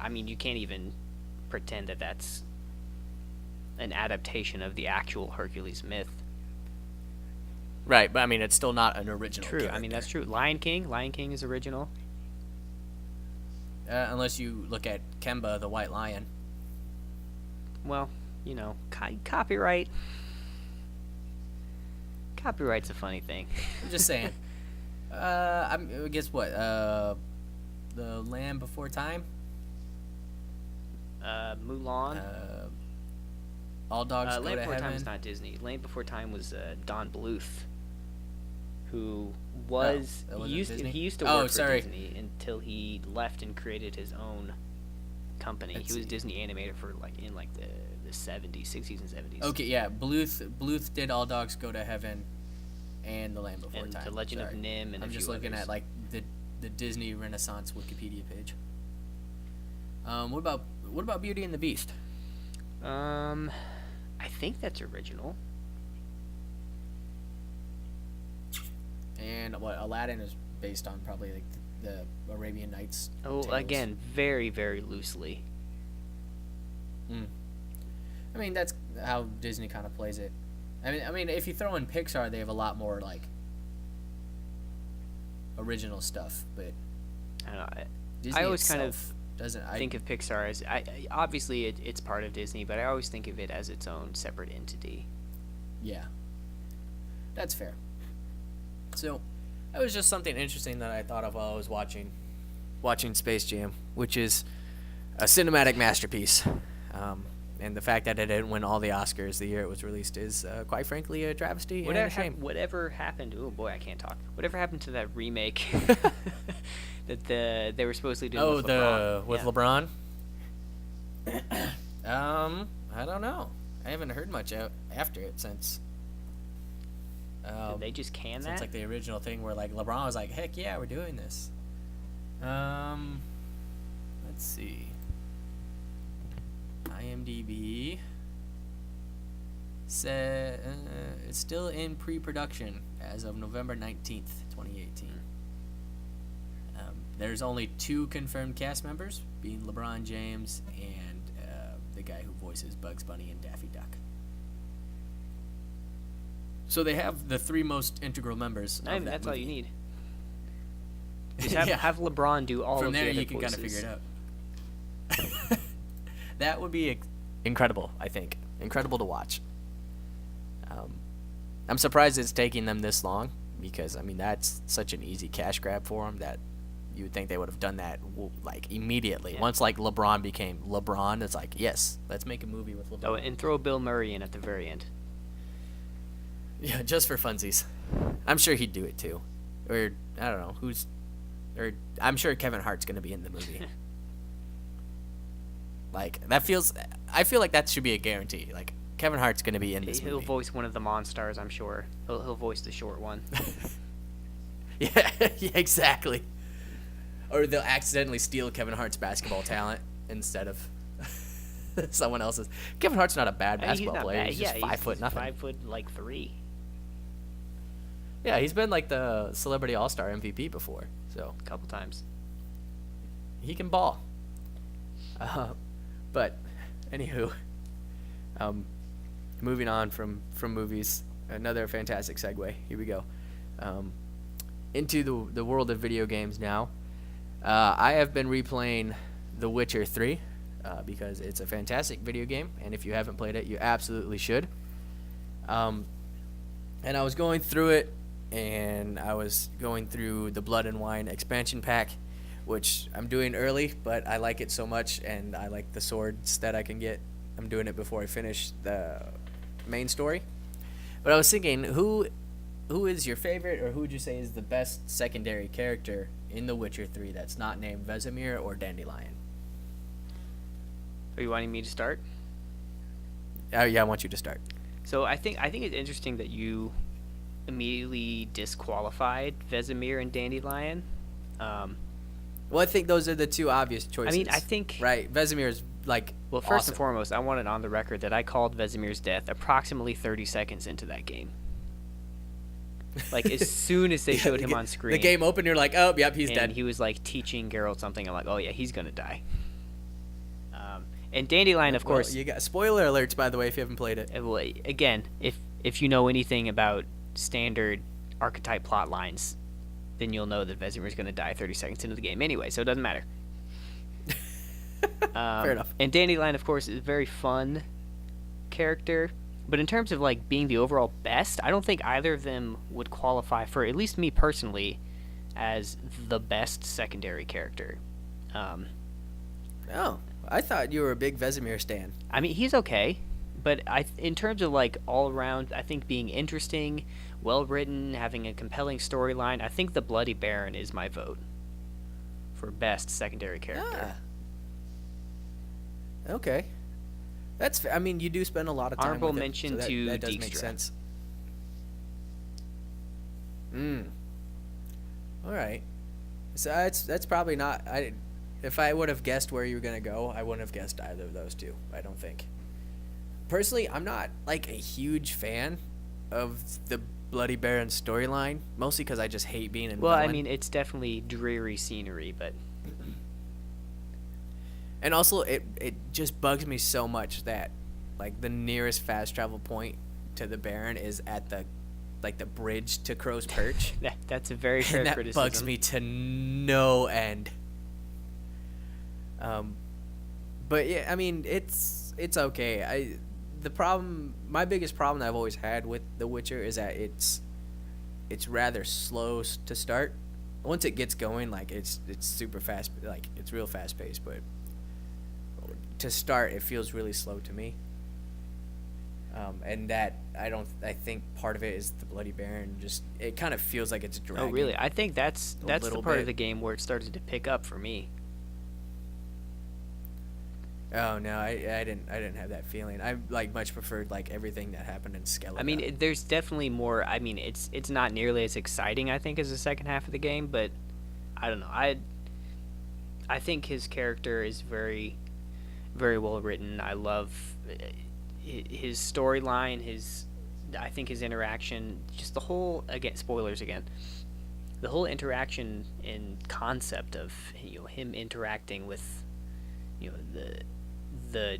I mean, you can't even pretend that that's an adaptation of the actual Hercules myth. Right, but I mean, it's still not an original True, character. I mean, that's true. Lion King is original. Unless you look at Kemba, the White Lion. Well, copyright... Copyright's a funny thing. I'm just saying. Guess what? the Land Before Time. Mulan. All Dogs Go Land to Before Heaven. Time was not Disney. Land Before Time was Don Bluth, who was that wasn't he used Disney? he used to Oh, work for sorry. Disney until he left and created his own company. Let's he was see. Disney animator for in the 70s, 60s, and 70s. Okay, yeah. Bluth did All Dogs Go to Heaven, and The Land Before And Time. The Legend Sorry. of Nim, and I'm a just few looking others. at like the Disney Renaissance Wikipedia page. What about Beauty and the Beast? I think that's original. And what Aladdin is based on probably like the Arabian Nights. Oh, tales. again, very, very loosely. I mean, that's how Disney kind of plays it. I mean, if you throw in Pixar, they have a lot more like original stuff, but I don't know. Disney I always kind of itself doesn't. think of Pixar as obviously it's part of Disney, but I always think of it as its own separate entity. Yeah, that's fair. So, that was just something interesting that I thought of while I was watching Space Jam, which is a cinematic masterpiece. And the fact that it didn't win all the Oscars the year it was released is, quite frankly, a travesty and a shame. Whatever happened? Oh boy, I can't talk. Whatever happened to that remake that they were supposed to do? Oh, with LeBron? with Yeah. LeBron? I don't know. I haven't heard much after it since. Did they just can Since that? like the original thing where like LeBron was like, heck yeah, we're doing this. Let's see. IMDb said it's still in pre-production as of November 19th, 2018. There's only 2 confirmed cast members, being LeBron James and the guy who voices Bugs Bunny and Daffy Duck. So they have the 3 most integral members. I mean, of that that's all you movie. need. Just have LeBron do all From of there, the other you can kind voices. of figure it out. That would be incredible, I think. Incredible to watch. I'm surprised it's taking them this long because, I mean, that's such an easy cash grab for them that you would think they would have done that like immediately. Yeah. Once like LeBron became LeBron, it's like, yes, let's make a movie with LeBron. Oh, and throw Bill Murray in at the very end. Yeah, just for funsies. I'm sure he'd do it too. Or, I don't know, I'm sure Kevin Hart's going to be in the movie. Like, I feel like that should be a guarantee. Like, Kevin Hart's going to be in this He'll movie. voice one of the Monstars, I'm sure. He'll voice the short one. Yeah, exactly. Or they'll accidentally steal Kevin Hart's basketball talent instead of someone else's. Kevin Hart's not a bad I mean, basketball player. bad. He's just 5'0" nothing. 5'3". Yeah, he's been like the Celebrity All-Star MVP before, so A couple times. he can ball. But anywho, moving on from movies, another fantastic segue. Here we go. Into the world of video games now. I have been replaying The Witcher 3 because it's a fantastic video game, and if you haven't played it, you absolutely should. And I was going through it, and I was going through the Blood and Wine expansion pack, which I'm doing early, but I like it so much, and I like the swords that I can get. I'm doing it before I finish the main story. But I was thinking, who is your favorite, or who would you say is the best secondary character in The Witcher 3 that's not named Vesemir or Dandelion? Are you wanting me to start? Yeah, I want you to start. So I think it's interesting that you immediately disqualified Vesemir and Dandelion. Well, I think those are the 2 obvious choices. I mean, I think... Right, Vesemir's, like, Well, first awesome. and foremost, I want it on the record that I called Vesemir's death approximately 30 seconds into that game. Like, as soon as they Yeah, showed him on screen. The game opened, you're like, oh, yep, he's and dead. he was, like, teaching Geralt something. I'm like, oh, yeah, he's going to die. And Dandelion, of course... You got spoiler alerts, by the way, if you haven't played it. Well, again, if you know anything about standard archetype plot lines, then you'll know that Vesemir's going to die 30 seconds into the game anyway, so it doesn't matter. Fair enough. And Dandelion, of course, is a very fun character, but in terms of like being the overall best, I don't think either of them would qualify for, at least me personally, as the best secondary character. Oh, I thought you were a big Vesemir stan. I mean, he's okay, but in terms of like all around, I think being interesting, well written, having a compelling storyline, I think the Bloody Baron is my vote for best secondary character. Ah, okay. I mean, you do spend a lot of time Honorable with him, mention so that, to that does make Dijkstra. sense. All right. So that's probably not. If I would have guessed where you were gonna go, I wouldn't have guessed either of those two. I don't think. Personally, I'm not like a huge fan of the Bloody Baron storyline, mostly because I just hate being in. Well, I villain. mean, it's definitely dreary scenery, but And also, it just bugs me so much that, like, the nearest fast travel point to the Baron is at the bridge to Crow's Perch. that's a very fair And that criticism. bugs me to no end. But yeah, I mean, it's okay. My biggest problem that I've always had with The Witcher is that it's rather slow to start. Once it gets going, like it's super fast, like it's real fast paced, but to start, it feels really slow to me. And that I think part of it is the Bloody Baron. Just it kind of feels like it's dragging. Oh, really? I think that's the little part bit. of the game where it started to pick up for me. Oh no, I didn't have that feeling. I like much preferred like everything that happened in Skeleton. I mean, there's definitely more. I mean, it's not nearly as exciting, I think, as the second half of the game, but I don't know. I think his character is very, very well written. I love his storyline. I think his interaction, just the whole, again, spoilers again. The whole interaction and concept of him interacting with the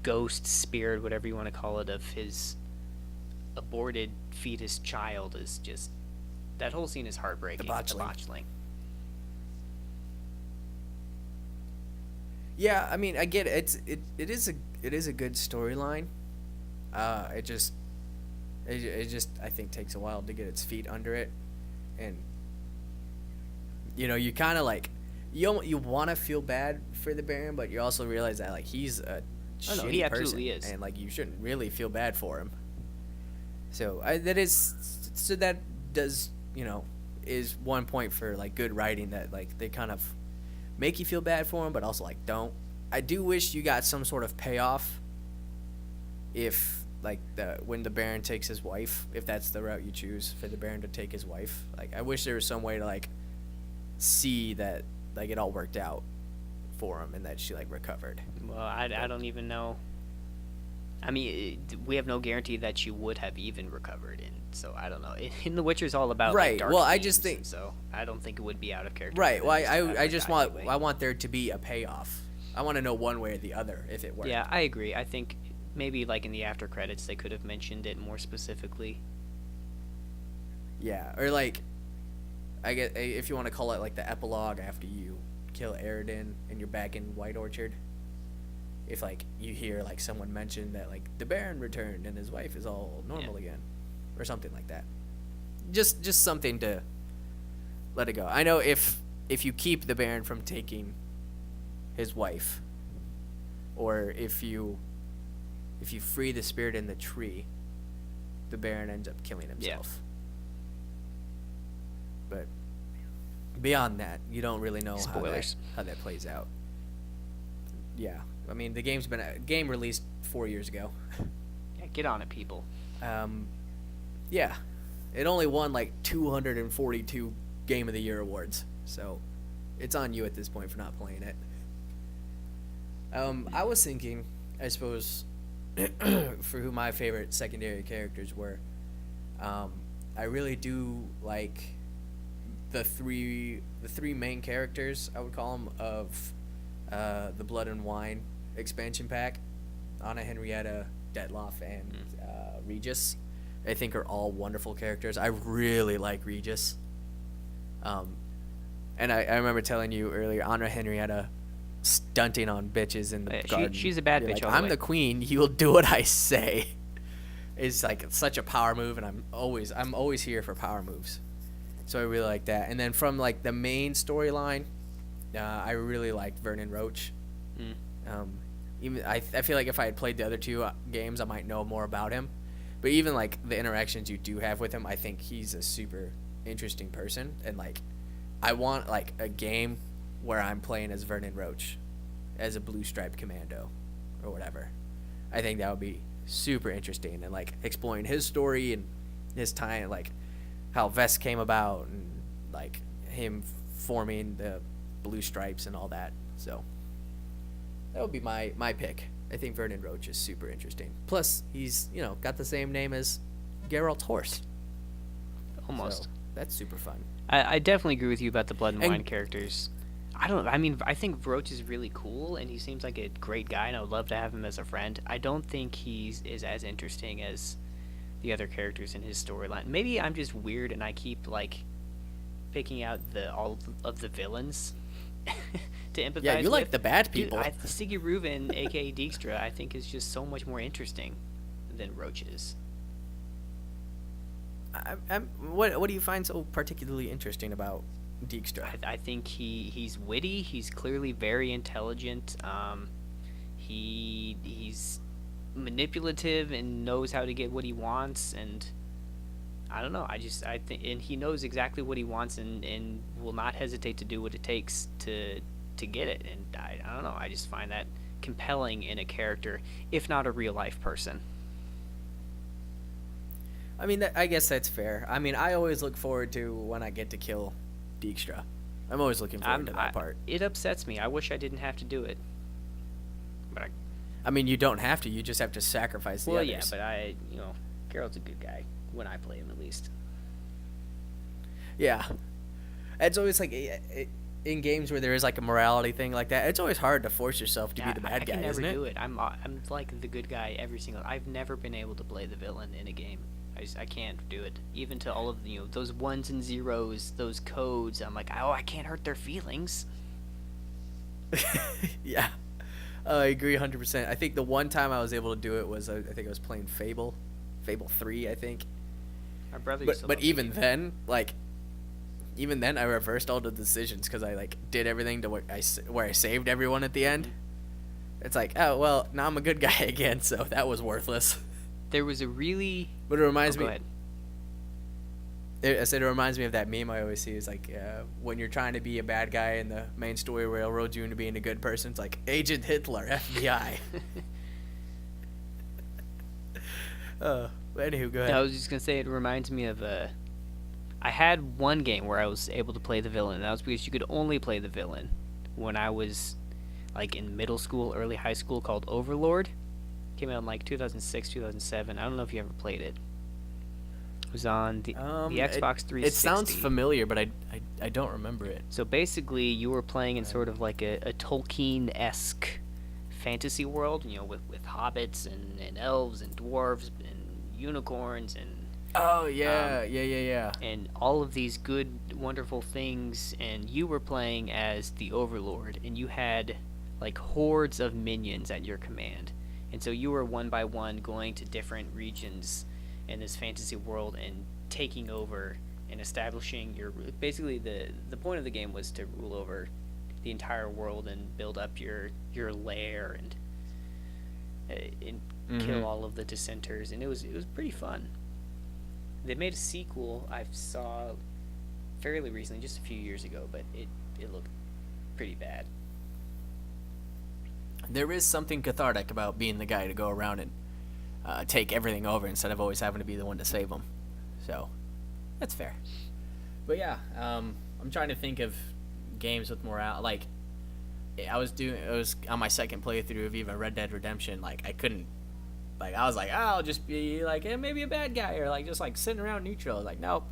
ghost spirit, whatever you want to call it, of his aborted fetus child is just, that whole scene is heartbreaking. The botchling. botchling. Yeah, I mean, I get it. It is a good storyline. It just I think takes a while to get its feet under it, and you kind of like you want to feel bad for the Baron, but you also realize that like he's a Oh, no, shitty he person, absolutely is. and like you shouldn't really feel bad for him. So that does is one point for like good writing, that like they kind of make you feel bad for him, but also like don't. I do wish you got some sort of payoff if like when the Baron takes his wife, if that's the route you choose for the Baron to take his wife. Like I wish there was some way to like see that like it all worked out for him and that she like recovered. Well, I don't even know. I mean, we have no guarantee that she would have even recovered, and so I don't know. In The Witcher's all about Right. Like, dark Well, I themes, just think- and so I don't think it would be out of character. Right. for Well, them to have I her just die want anyway. I want there to be a payoff. I want to know one way or the other if it worked. Yeah, I agree. I think maybe like in the after credits they could have mentioned it more specifically. Yeah, or like, I get if you want to call it like the epilogue after you kill Aridin and you're back in White Orchard. If like you hear like someone mention that like the Baron returned and his wife is all normal again, or something like that. Just something to let it go. I know if you keep the Baron from taking his wife, or if you free the spirit in the tree, the Baron ends up killing himself. But beyond that, you don't really know Spoilers. how that plays out. Yeah, I mean the game released 4 years ago. Yeah, get on it, people. Yeah, it only won like 242 Game of the Year awards, so it's on you at this point for not playing it. I was thinking, I suppose, for who my favorite secondary characters were. I really do like the three main characters, I would call them, of the Blood and Wine expansion pack. Anna, Henrietta, Detloff, and Regis, I think are all wonderful characters. I really like Regis. And I remember telling you earlier, Anna Henrietta stunting on bitches in the Yeah, garden. she's a bad You're bitch like, all the I'm way. the queen. You will do what I say. It's like such a power move, and I'm always here for power moves. So I really like that. And then from like the main storyline, I really liked Vernon Roach. Mm. Even I feel like if I had played the other two games, I might know more about him. But even like the interactions you do have with him, I think he's a super interesting person. And like, I want like a game where I'm playing as Vernon Roach, as a blue stripe commando, or whatever. I think that would be super interesting, and like exploring his story and his time, like how Vest came about, and like him forming the blue stripes and all that. So that would be my pick. I think Vernon Roach is super interesting. Plus, he's got the same name as Geralt's horse. Almost. So that's super fun. I definitely agree with you about the Blood and And- Wine characters. I think Roach is really cool, and he seems like a great guy, and I would love to have him as a friend. I don't think he's is as interesting as the other characters in his storyline. Maybe I'm just weird, and I keep like picking out all of the villains to empathize. Yeah, you like with. the bad Dude, people. Siggy Reuben, aka Dijkstra, I think is just so much more interesting than Roach is. What do you find so particularly interesting about Dijkstra? I think he's witty. He's clearly very intelligent. He's manipulative and knows how to get what he wants. And I don't know. I think, and he knows exactly what he wants, and will not hesitate to do what it takes to get it. And I don't know. I just find that compelling in a character, if not a real life person. I mean, I guess that's fair. I mean, I always look forward to when I get to kill Dijkstra. I'm always looking forward to that part. It upsets me. I wish I didn't have to do it. But I mean, you don't have to. You just have to sacrifice the others. yeah, but Geralt's a good guy when I play him, at least. Yeah. It's always like in games where there is like a morality thing like that. It's always hard to force yourself to be the bad guy, I can never isn't it? do it. I'm like the good guy every single. I've never been able to play the villain in a game. I can't do it. Even to all of those ones and zeros, those codes. I'm like, I can't hurt their feelings. Yeah. I agree 100%. I think the one time I was able to do it was I think I was playing Fable 3, I think. My brother used to But love even the then, I reversed all the decisions because I like did everything to where I saved everyone at the end. It's like, oh well, now I'm a good guy again, so that was worthless. There was a really. But it reminds Go me. ahead. I said it reminds me of that meme I always see. Is like when you're trying to be a bad guy and the main story railroads you into being a good person. It's like Agent Hitler, FBI. But anywho, go ahead. I was just gonna say it reminds me of I had one game where I was able to play the villain, and that was because you could only play the villain when I was like in middle school, early high school, called Overlord. Came out in like 2006, 2007. I don't know if you ever played it. It was on the Xbox 360. It sounds familiar, but I don't remember it. So basically, you were playing in sort of like a Tolkien-esque fantasy world, with hobbits and elves and dwarves and unicorns and Oh yeah. and all of these good, wonderful things, and you were playing as the Overlord, and you had like hordes of minions at your command, and so you were one by one going to different regions in this fantasy world and taking over and establishing basically the point of the game was to rule over the entire world and build up your lair and kill all of the dissenters, and it was pretty fun. They made a sequel I saw fairly recently, just a few years ago, but it looked pretty bad. There is something cathartic about being the guy to go around and take everything over instead of always having to be the one to save them. So, that's fair. But yeah, I'm trying to think of games with morale. Like, it was on my second playthrough of even Red Dead Redemption. Like, I couldn't. Like, I was like, I'll just be like, maybe a bad guy, or like just like sitting around neutral. I was like, nope,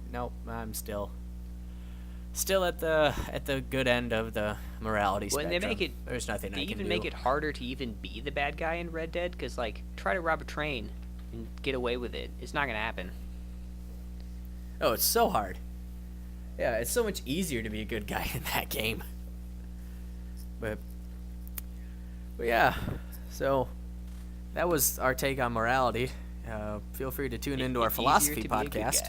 I'm still at the good end of the morality spectrum. When they make it, there's nothing I can do. They even make it harder to even be the bad guy in Red Dead, because like try to rob a train and get away with it. It's not gonna happen. Oh, it's so hard. Yeah, it's so much easier to be a good guy in that game. But yeah, so that was our take on morality. Feel free to tune into our philosophy podcast.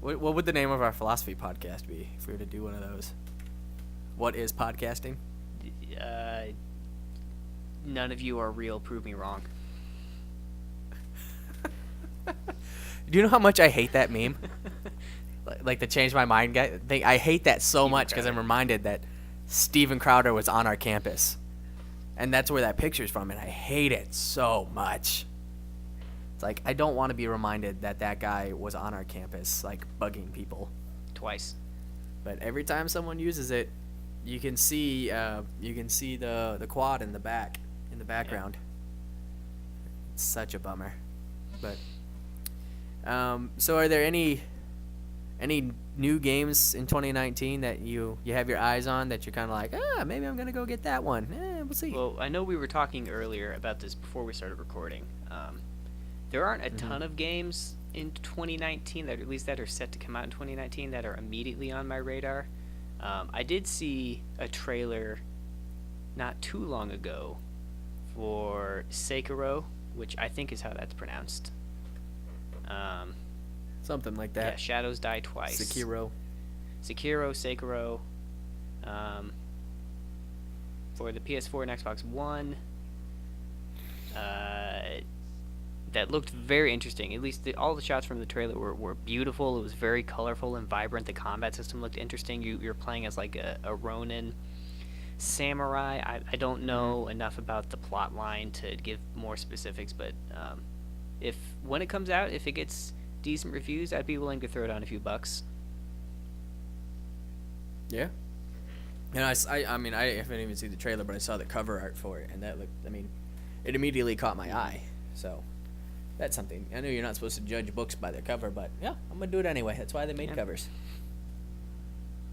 What would the name of our philosophy podcast be if we were to do one of those? What is podcasting? None of you are real. Prove me wrong. Do you know how much I hate that meme? Like the change my mind guy thing. I hate that so Steven much because I'm Crowder. reminded that Steven Crowder was on our campus, and that's where that picture's from, and I hate it so much. It's like I don't want to be reminded that that guy was on our campus, like bugging people. Twice. But every time someone uses it, you can see the quad in the background. It's such a bummer. But so are there any new games in 2019 that you have your eyes on that you're kind of like, maybe I'm gonna go get that one? We'll see. Well, I know we were talking earlier about this before we started recording. There aren't a ton of games in 2019 that are set to come out in 2019 that are immediately on my radar. I did see a trailer not too long ago for Sekiro, which I think is how that's pronounced. Something like Yeah, that. Shadows Die Twice. Sekiro. Sekiro. For the PS4 and Xbox One. That looked very interesting. At least all the shots from the trailer were beautiful. It was very colorful and vibrant. The combat system looked interesting. You're playing as like a Ronin samurai. I don't know enough about the plot line to give more specifics, but when it comes out, if it gets decent reviews, I'd be willing to throw down a few bucks. Yeah. And I mean, I haven't even seen the trailer, but I saw the cover art for it, and that looked, I mean, it immediately caught my eye. So that's something. I know you're not supposed to judge books by their cover, but yeah, I'm going to do it anyway. That's why they made covers.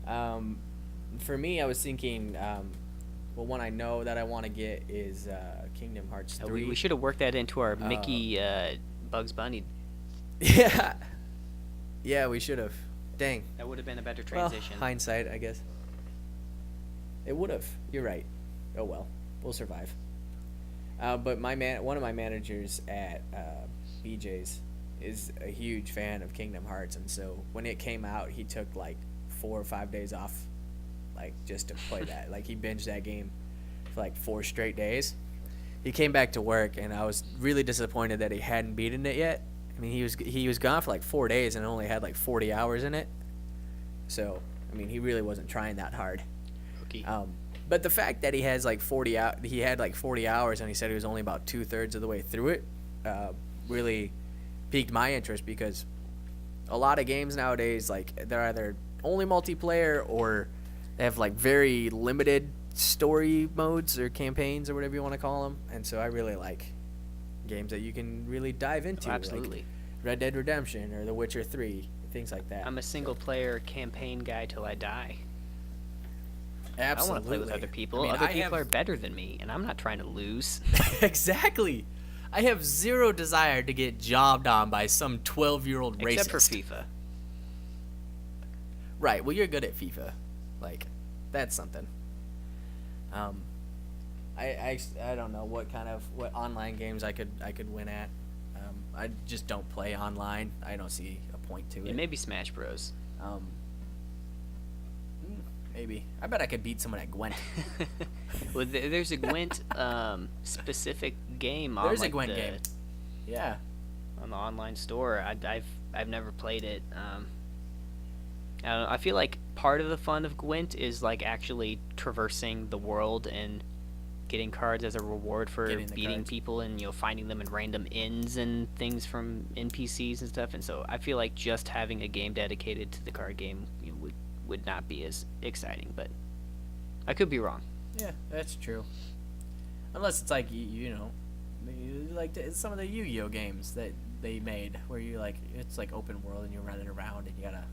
For me, I was thinking, well, one I know that I want to get is Kingdom Hearts 3. We should have worked that into our Mickey Bugs Bunny. Yeah. Yeah, we should have. Dang. That would have been a better Well, transition. hindsight, I guess. It would have. You're right. Oh well, we'll survive. But one of my managers at BJ's is a huge fan of Kingdom Hearts, and so when it came out, he took like 4 or 5 days off, like just to play that. Like he binged that game for like 4 straight days. He came back to work, and I was really disappointed that he hadn't beaten it yet. I mean, he was gone for like 4 days and only had like 40 hours in it. So, I mean, he really wasn't trying that hard. Okay. But the fact that he had like 40 hours and he said he was only about 2/3 of the way through it, really piqued my interest, because a lot of games nowadays, like, they're either only multiplayer or they have like very limited story modes or campaigns or whatever you want to call them. And so I really like games that you can really dive into. Absolutely. Like Red Dead Redemption or The Witcher 3, things like that. I'm a single-player campaign guy till I die. Absolutely. I want to play with other people. I mean, Other people are better than me, and I'm not trying to lose. Exactly. I have zero desire to get jobbed on by some 12-year-old racist. Except for FIFA. Right. Well, you're good at FIFA. Like, that's something. I don't know what online games I could win at. I just don't play online. I don't see a point to it. Maybe Smash Bros. Maybe. I bet I could beat someone at Gwent. Well, there's a Gwent specific game on There's like a Gwent game. Yeah. on the online store. I've never played it. I don't know, I feel like part of the fun of Gwent is like actually traversing the world and getting cards as a reward for beating cards. people, and finding them in random inns and things from NPCs and stuff. And so I feel like just having a game dedicated to the card game would not be as exciting, but I could be wrong. Yeah, that's true. Unless it's like like some of the Yu-Gi-Oh games that they made, where it's like open world and you're running around and you gotta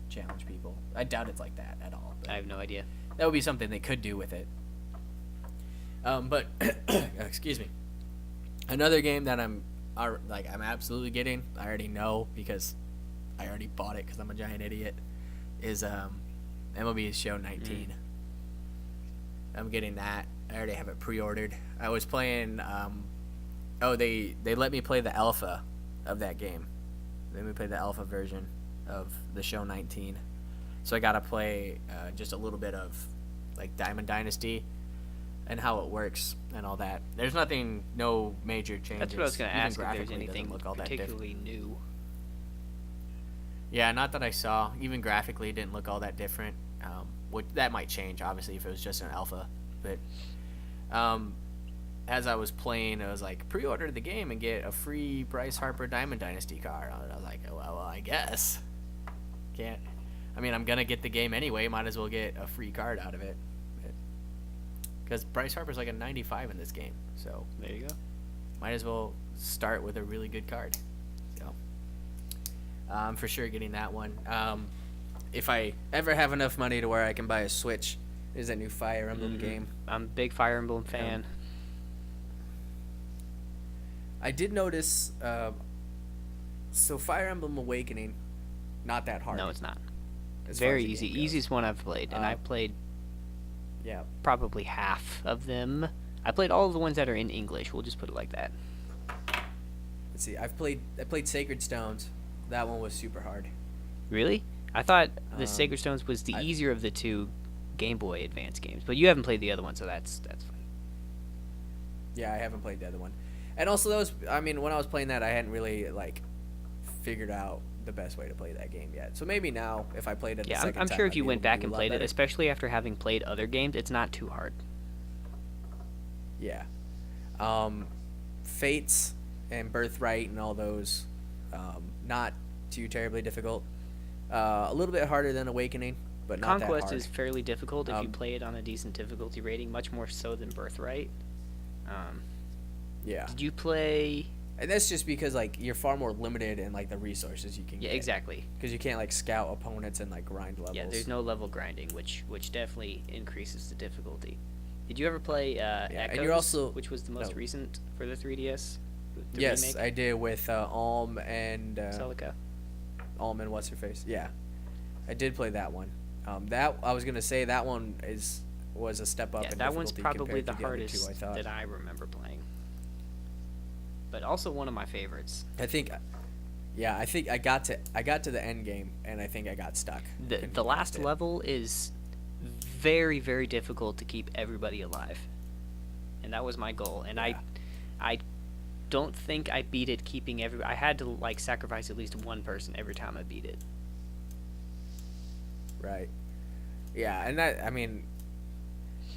challenge people. I doubt it's like that at all. I have no idea. That would be something they could do with it. But excuse me. Another game that I'm absolutely getting, I already know because I already bought it because I'm a giant idiot, is MLB Show 19. I'm getting that. I already have it pre-ordered. I was playing they let me play the alpha of that game. They let me play the alpha version. of the show 19. So I got to play just a little bit of like Diamond Dynasty and how it works and all that. There's no major changes. That's what I was going to Even ask, if there's graphically, it doesn't anything look all that particularly new. Yeah, not that I saw. Even graphically, it didn't look all that different. That might change, obviously, if it was just an alpha. But as I was playing, I was like, pre-order the game and get a free Bryce Harper Diamond Dynasty card. I was like, well, I guess. Can't. I mean, I'm going to get the game anyway. Might as well get a free card out of it. Because Bryce Harper's like a 95 in this game. So There you go. might as well start with a really good card. So I'm for sure getting that one. If I ever have enough money to where I can buy a Switch, there's a new Fire Emblem game. I'm a big Fire Emblem fan. I did notice, so Fire Emblem Awakening, not that hard. No, it's not. as far Very as the easy. game goes. Easiest one I've played, and I've played Yeah. probably half of them. I played all of the ones that are in English. We'll just put it like that. Let's see. I played Sacred Stones. That one was super hard. Really? I thought the Um, Sacred Stones was the easier of the two Game Boy Advance games, but you haven't played the other one, so that's fine. Yeah, I haven't played the other one. And also, when I was playing that, I hadn't really, figured out the best way to play that game yet. So maybe now, if I played it Yeah, the second I'm time, sure I'd if you be went able to back do and a lot played it, better. especially after having played other games, it's not too hard. Yeah. Fates and Birthright and all those, not too terribly difficult. A little bit harder than Awakening, but not Conquest that hard. is fairly difficult if you Um, play it on a decent difficulty rating, much more so than Birthright. Yeah. Did you play... And that's just because, you're far more limited in, the resources you can Yeah, get. exactly. Because you can't, scout opponents and, grind levels. Yeah, there's no level grinding, which definitely increases the difficulty. Did you ever play and Echoes, you're also- which was the most no. recent for the 3DS? The Yes, remake? I did with Alm and... Celica. Alm and what's-her-face. Yeah. I did play that one. I was going to say that one was a step up Yeah, in that one's difficulty probably compared the to the other hardest two, I thought. that I remember playing. But also one of my favorites. I think I got to the end game, and I think I got stuck. The last level is very, very difficult to keep everybody alive, and that was my goal. And Yeah. I don't think I beat it keeping I had to sacrifice at least one person every time I beat it. Right. Yeah, and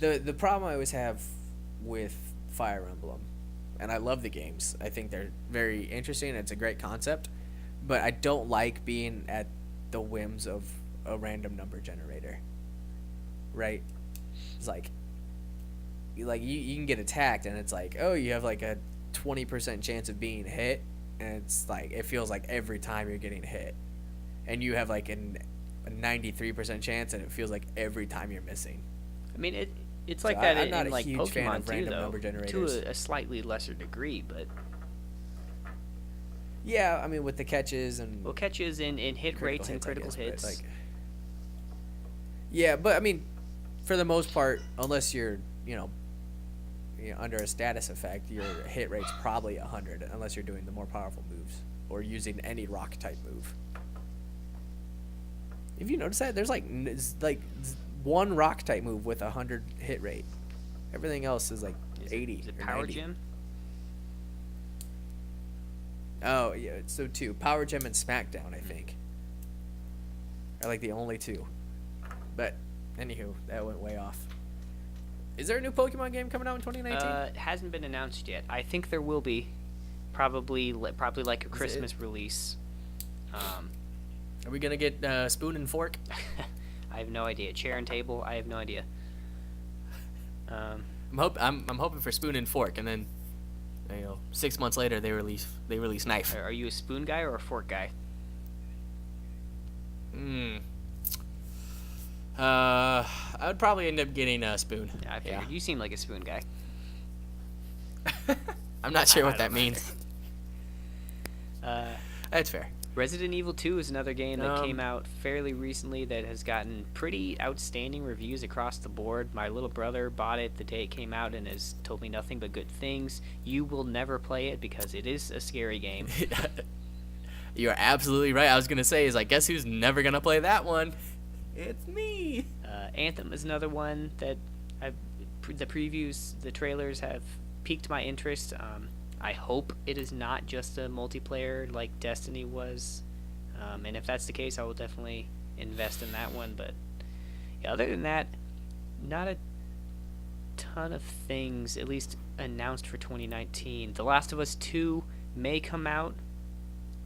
the problem I always have with Fire Emblem, and I love the games. I think they're very interesting. And it's a great concept, but I don't like being at the whims of a random number generator. Right? It's you can get attacked, and it's you have a 20% chance of being hit, and it's it feels like every time you're getting hit, and you have a 93% chance, and it feels like every time you're missing. I mean, it's So like that I'm in not a huge fan Pokemon of too, random though, number to generators. a slightly lesser degree. But Yeah, with the catches and catches in hit critical rates and hits, I critical guess, but, hits. yeah, but for the most part, unless you're under a status effect, your hit rate's probably 100, unless you're doing the more powerful moves or using any rock type move. Have you noticed that there's one rock type move with 100 hit rate? Everything else is 80. Is it or Power 90. Gym? Oh yeah, so two. Power Gem and SmackDown, I think, are the only two. But anywho, that went way off. Is there a new Pokemon game coming out in 2019? It hasn't been announced yet. I think there will be, probably like a Christmas release. Are we gonna get Spoon and Fork? I have no idea. Chair and table. I have no idea. I'm hoping for Spoon and Fork, and then 6 months later they release Knife. Are you a spoon guy or a fork guy? I would probably end up getting a Spoon. Yeah, I figured. You seem like a spoon guy. I'm not sure I what that don't know. means. That's fair. Resident Evil 2 is another game that came Um, out fairly recently that has gotten pretty outstanding reviews across the board. My little brother bought it the day it came out and has told me nothing but good things. You will never play it because it is a scary game. You're absolutely right. I was gonna say is like, guess who's never gonna play that one? It's me. Anthem is another one that the previews, the trailers have piqued my interest. I hope it is not just a multiplayer like Destiny was, and if that's the case, I will definitely invest in that one. But yeah, other than that, not a ton of things, at least announced for 2019. The Last of Us 2 may come out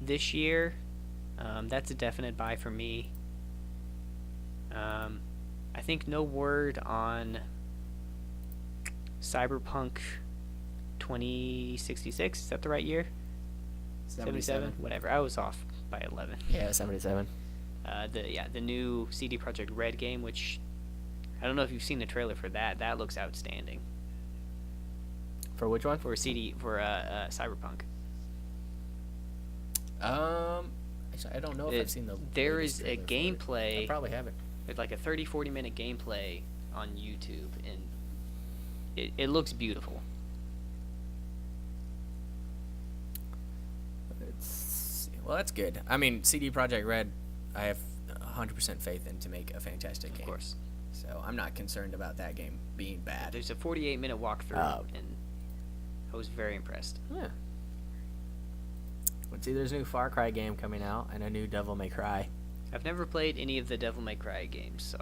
this year. That's a definite buy for me. I think no word on Cyberpunk 2066. Is that the right year? 77? Whatever. I was off by 11. Yeah, 77. The new CD Projekt Red game, which I don't know if you've seen the trailer for that. That looks outstanding. For which one? For Cyberpunk. Actually, I don't know if I've seen the. There is a gameplay. I probably haven't. It's like a 30-40 minute gameplay on YouTube, and it looks beautiful. Well, that's good. I mean, CD Projekt Red, I have 100% faith in to make a fantastic game. Of course. So I'm not concerned about that game being bad. There's a 48-minute walkthrough, and I was very impressed. Yeah. Let's see, there's a new Far Cry game coming out and a new Devil May Cry. I've never played any of the Devil May Cry games, so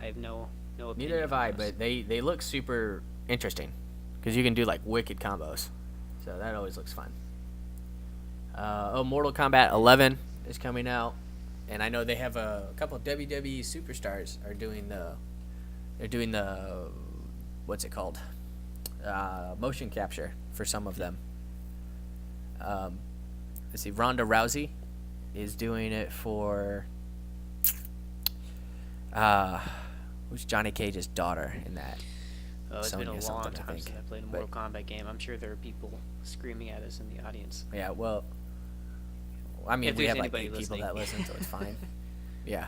I have no opinion. Neither have I, but they look super interesting because you can do like wicked combos. So that always looks fun. Mortal Kombat 11 is coming out, and I know they have a couple of WWE superstars are doing the what's it called, motion capture for some of them. Let's see, Ronda Rousey is doing it for who's Johnny Cage's daughter in that. Oh, it's been a Sonya long something, I time think. since I played a Mortal Kombat game. I'm sure there are people screaming at us in the audience. Yeah, well, I mean, If we there's have like 8 anybody people listening. that listen, so it's fine. Yeah.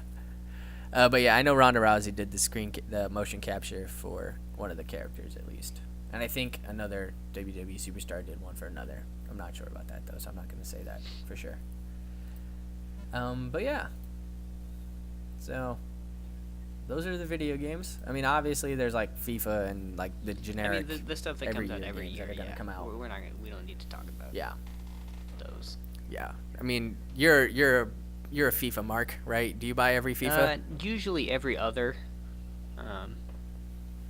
But yeah, I know Ronda Rousey did the motion capture for one of the characters at least. And I think another WWE superstar did one for another. I'm not sure about that though, so I'm not going to say that for sure. But yeah. So those are the video games. I mean, obviously there's like FIFA and like the generic. I mean, the stuff that comes out every games year. that are gonna come out. We don't need to talk about Yeah. those. Yeah. I mean, you're a FIFA mark, right? Do you buy every FIFA? Usually every other.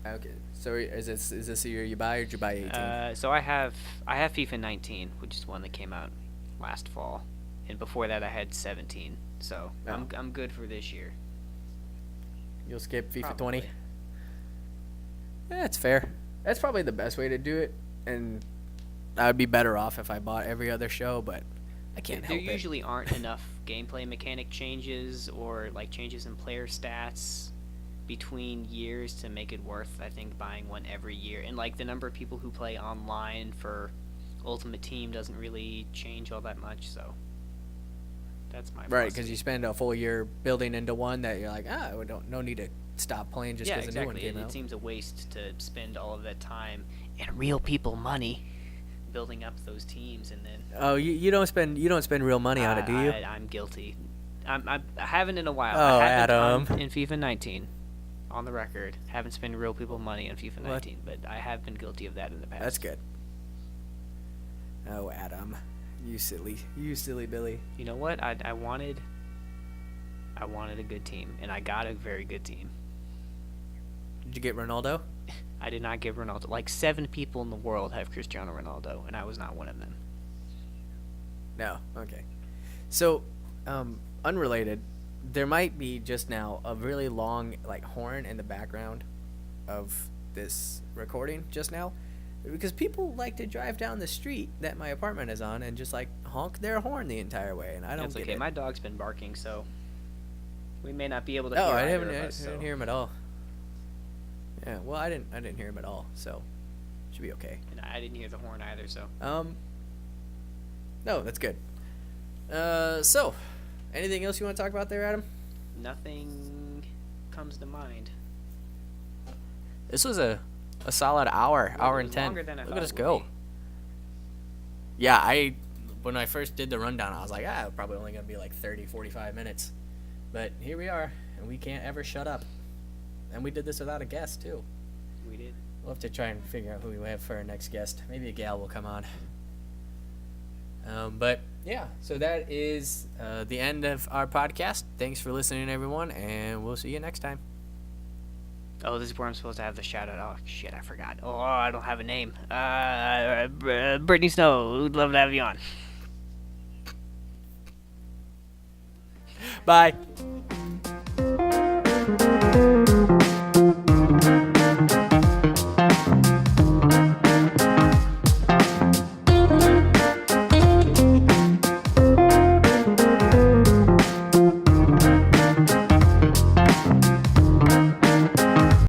Okay. So is this the year you buy, or did you buy 18? So I have FIFA 19, which is one that came out last fall, and before that I had 17. So Oh. I'm good for this year. You'll skip FIFA Probably. 20. Yeah, it's fair. That's probably the best way to do it, and I would be better off if I bought every other show, but I can't There help it. usually aren't enough gameplay mechanic changes or like changes in player stats between years to make it worth, I think, buying one every year. And like the number of people who play online for Ultimate Team doesn't really change all that much, so that's my Right, philosophy. because you spend a full year building into one that you're like, no need to stop playing just yeah, because a new one exactly. came It out. seems a waste to spend all of that time and real people money building up those teams, and then Oh, you don't spend real money on it, do you? I'm guilty. I haven't in a while. Oh, I haven't Adam. in FIFA 19, on the record, haven't spent real people money on FIFA What? 19, but I have been guilty of that in the past. That's good. Oh, Adam, you silly Billy. You know what? I wanted a good team, and I got a very good team. Did you get Ronaldo? I did not give Ronaldo. Like 7 people in the world have Cristiano Ronaldo, and I was not one of them. No. Okay. So, unrelated, there might be just now a really long like horn in the background of this recording just now, because people like to drive down the street that my apartment is on and just like honk their horn the entire way, and I don't That's get okay. it. My dog's been barking, so we may not be able to Oh, hear I either didn't, of I us. didn't So. hear him at all. Yeah, well, I didn't hear him at all, so should be okay. And I didn't hear the horn either, so. No, that's good. So, anything else you want to talk about there, Adam? Nothing comes to mind. This was a solid hour Well, it and was 10. longer than I Look thought at us it would go. be. Yeah, when I first did the rundown, I was like, probably only going to be like 30, 45 minutes. But here we are, and we can't ever shut up. And we did this without a guest, too. We did. We'll have to try and figure out who we have for our next guest. Maybe a gal will come on. But, yeah, so that is the end of our podcast. Thanks for listening, everyone, and we'll see you next time. Oh, this is where I'm supposed to have the shout out. Oh, shit, I forgot. Oh, I don't have a name. Brittany Snow, would love to have you on. Bye.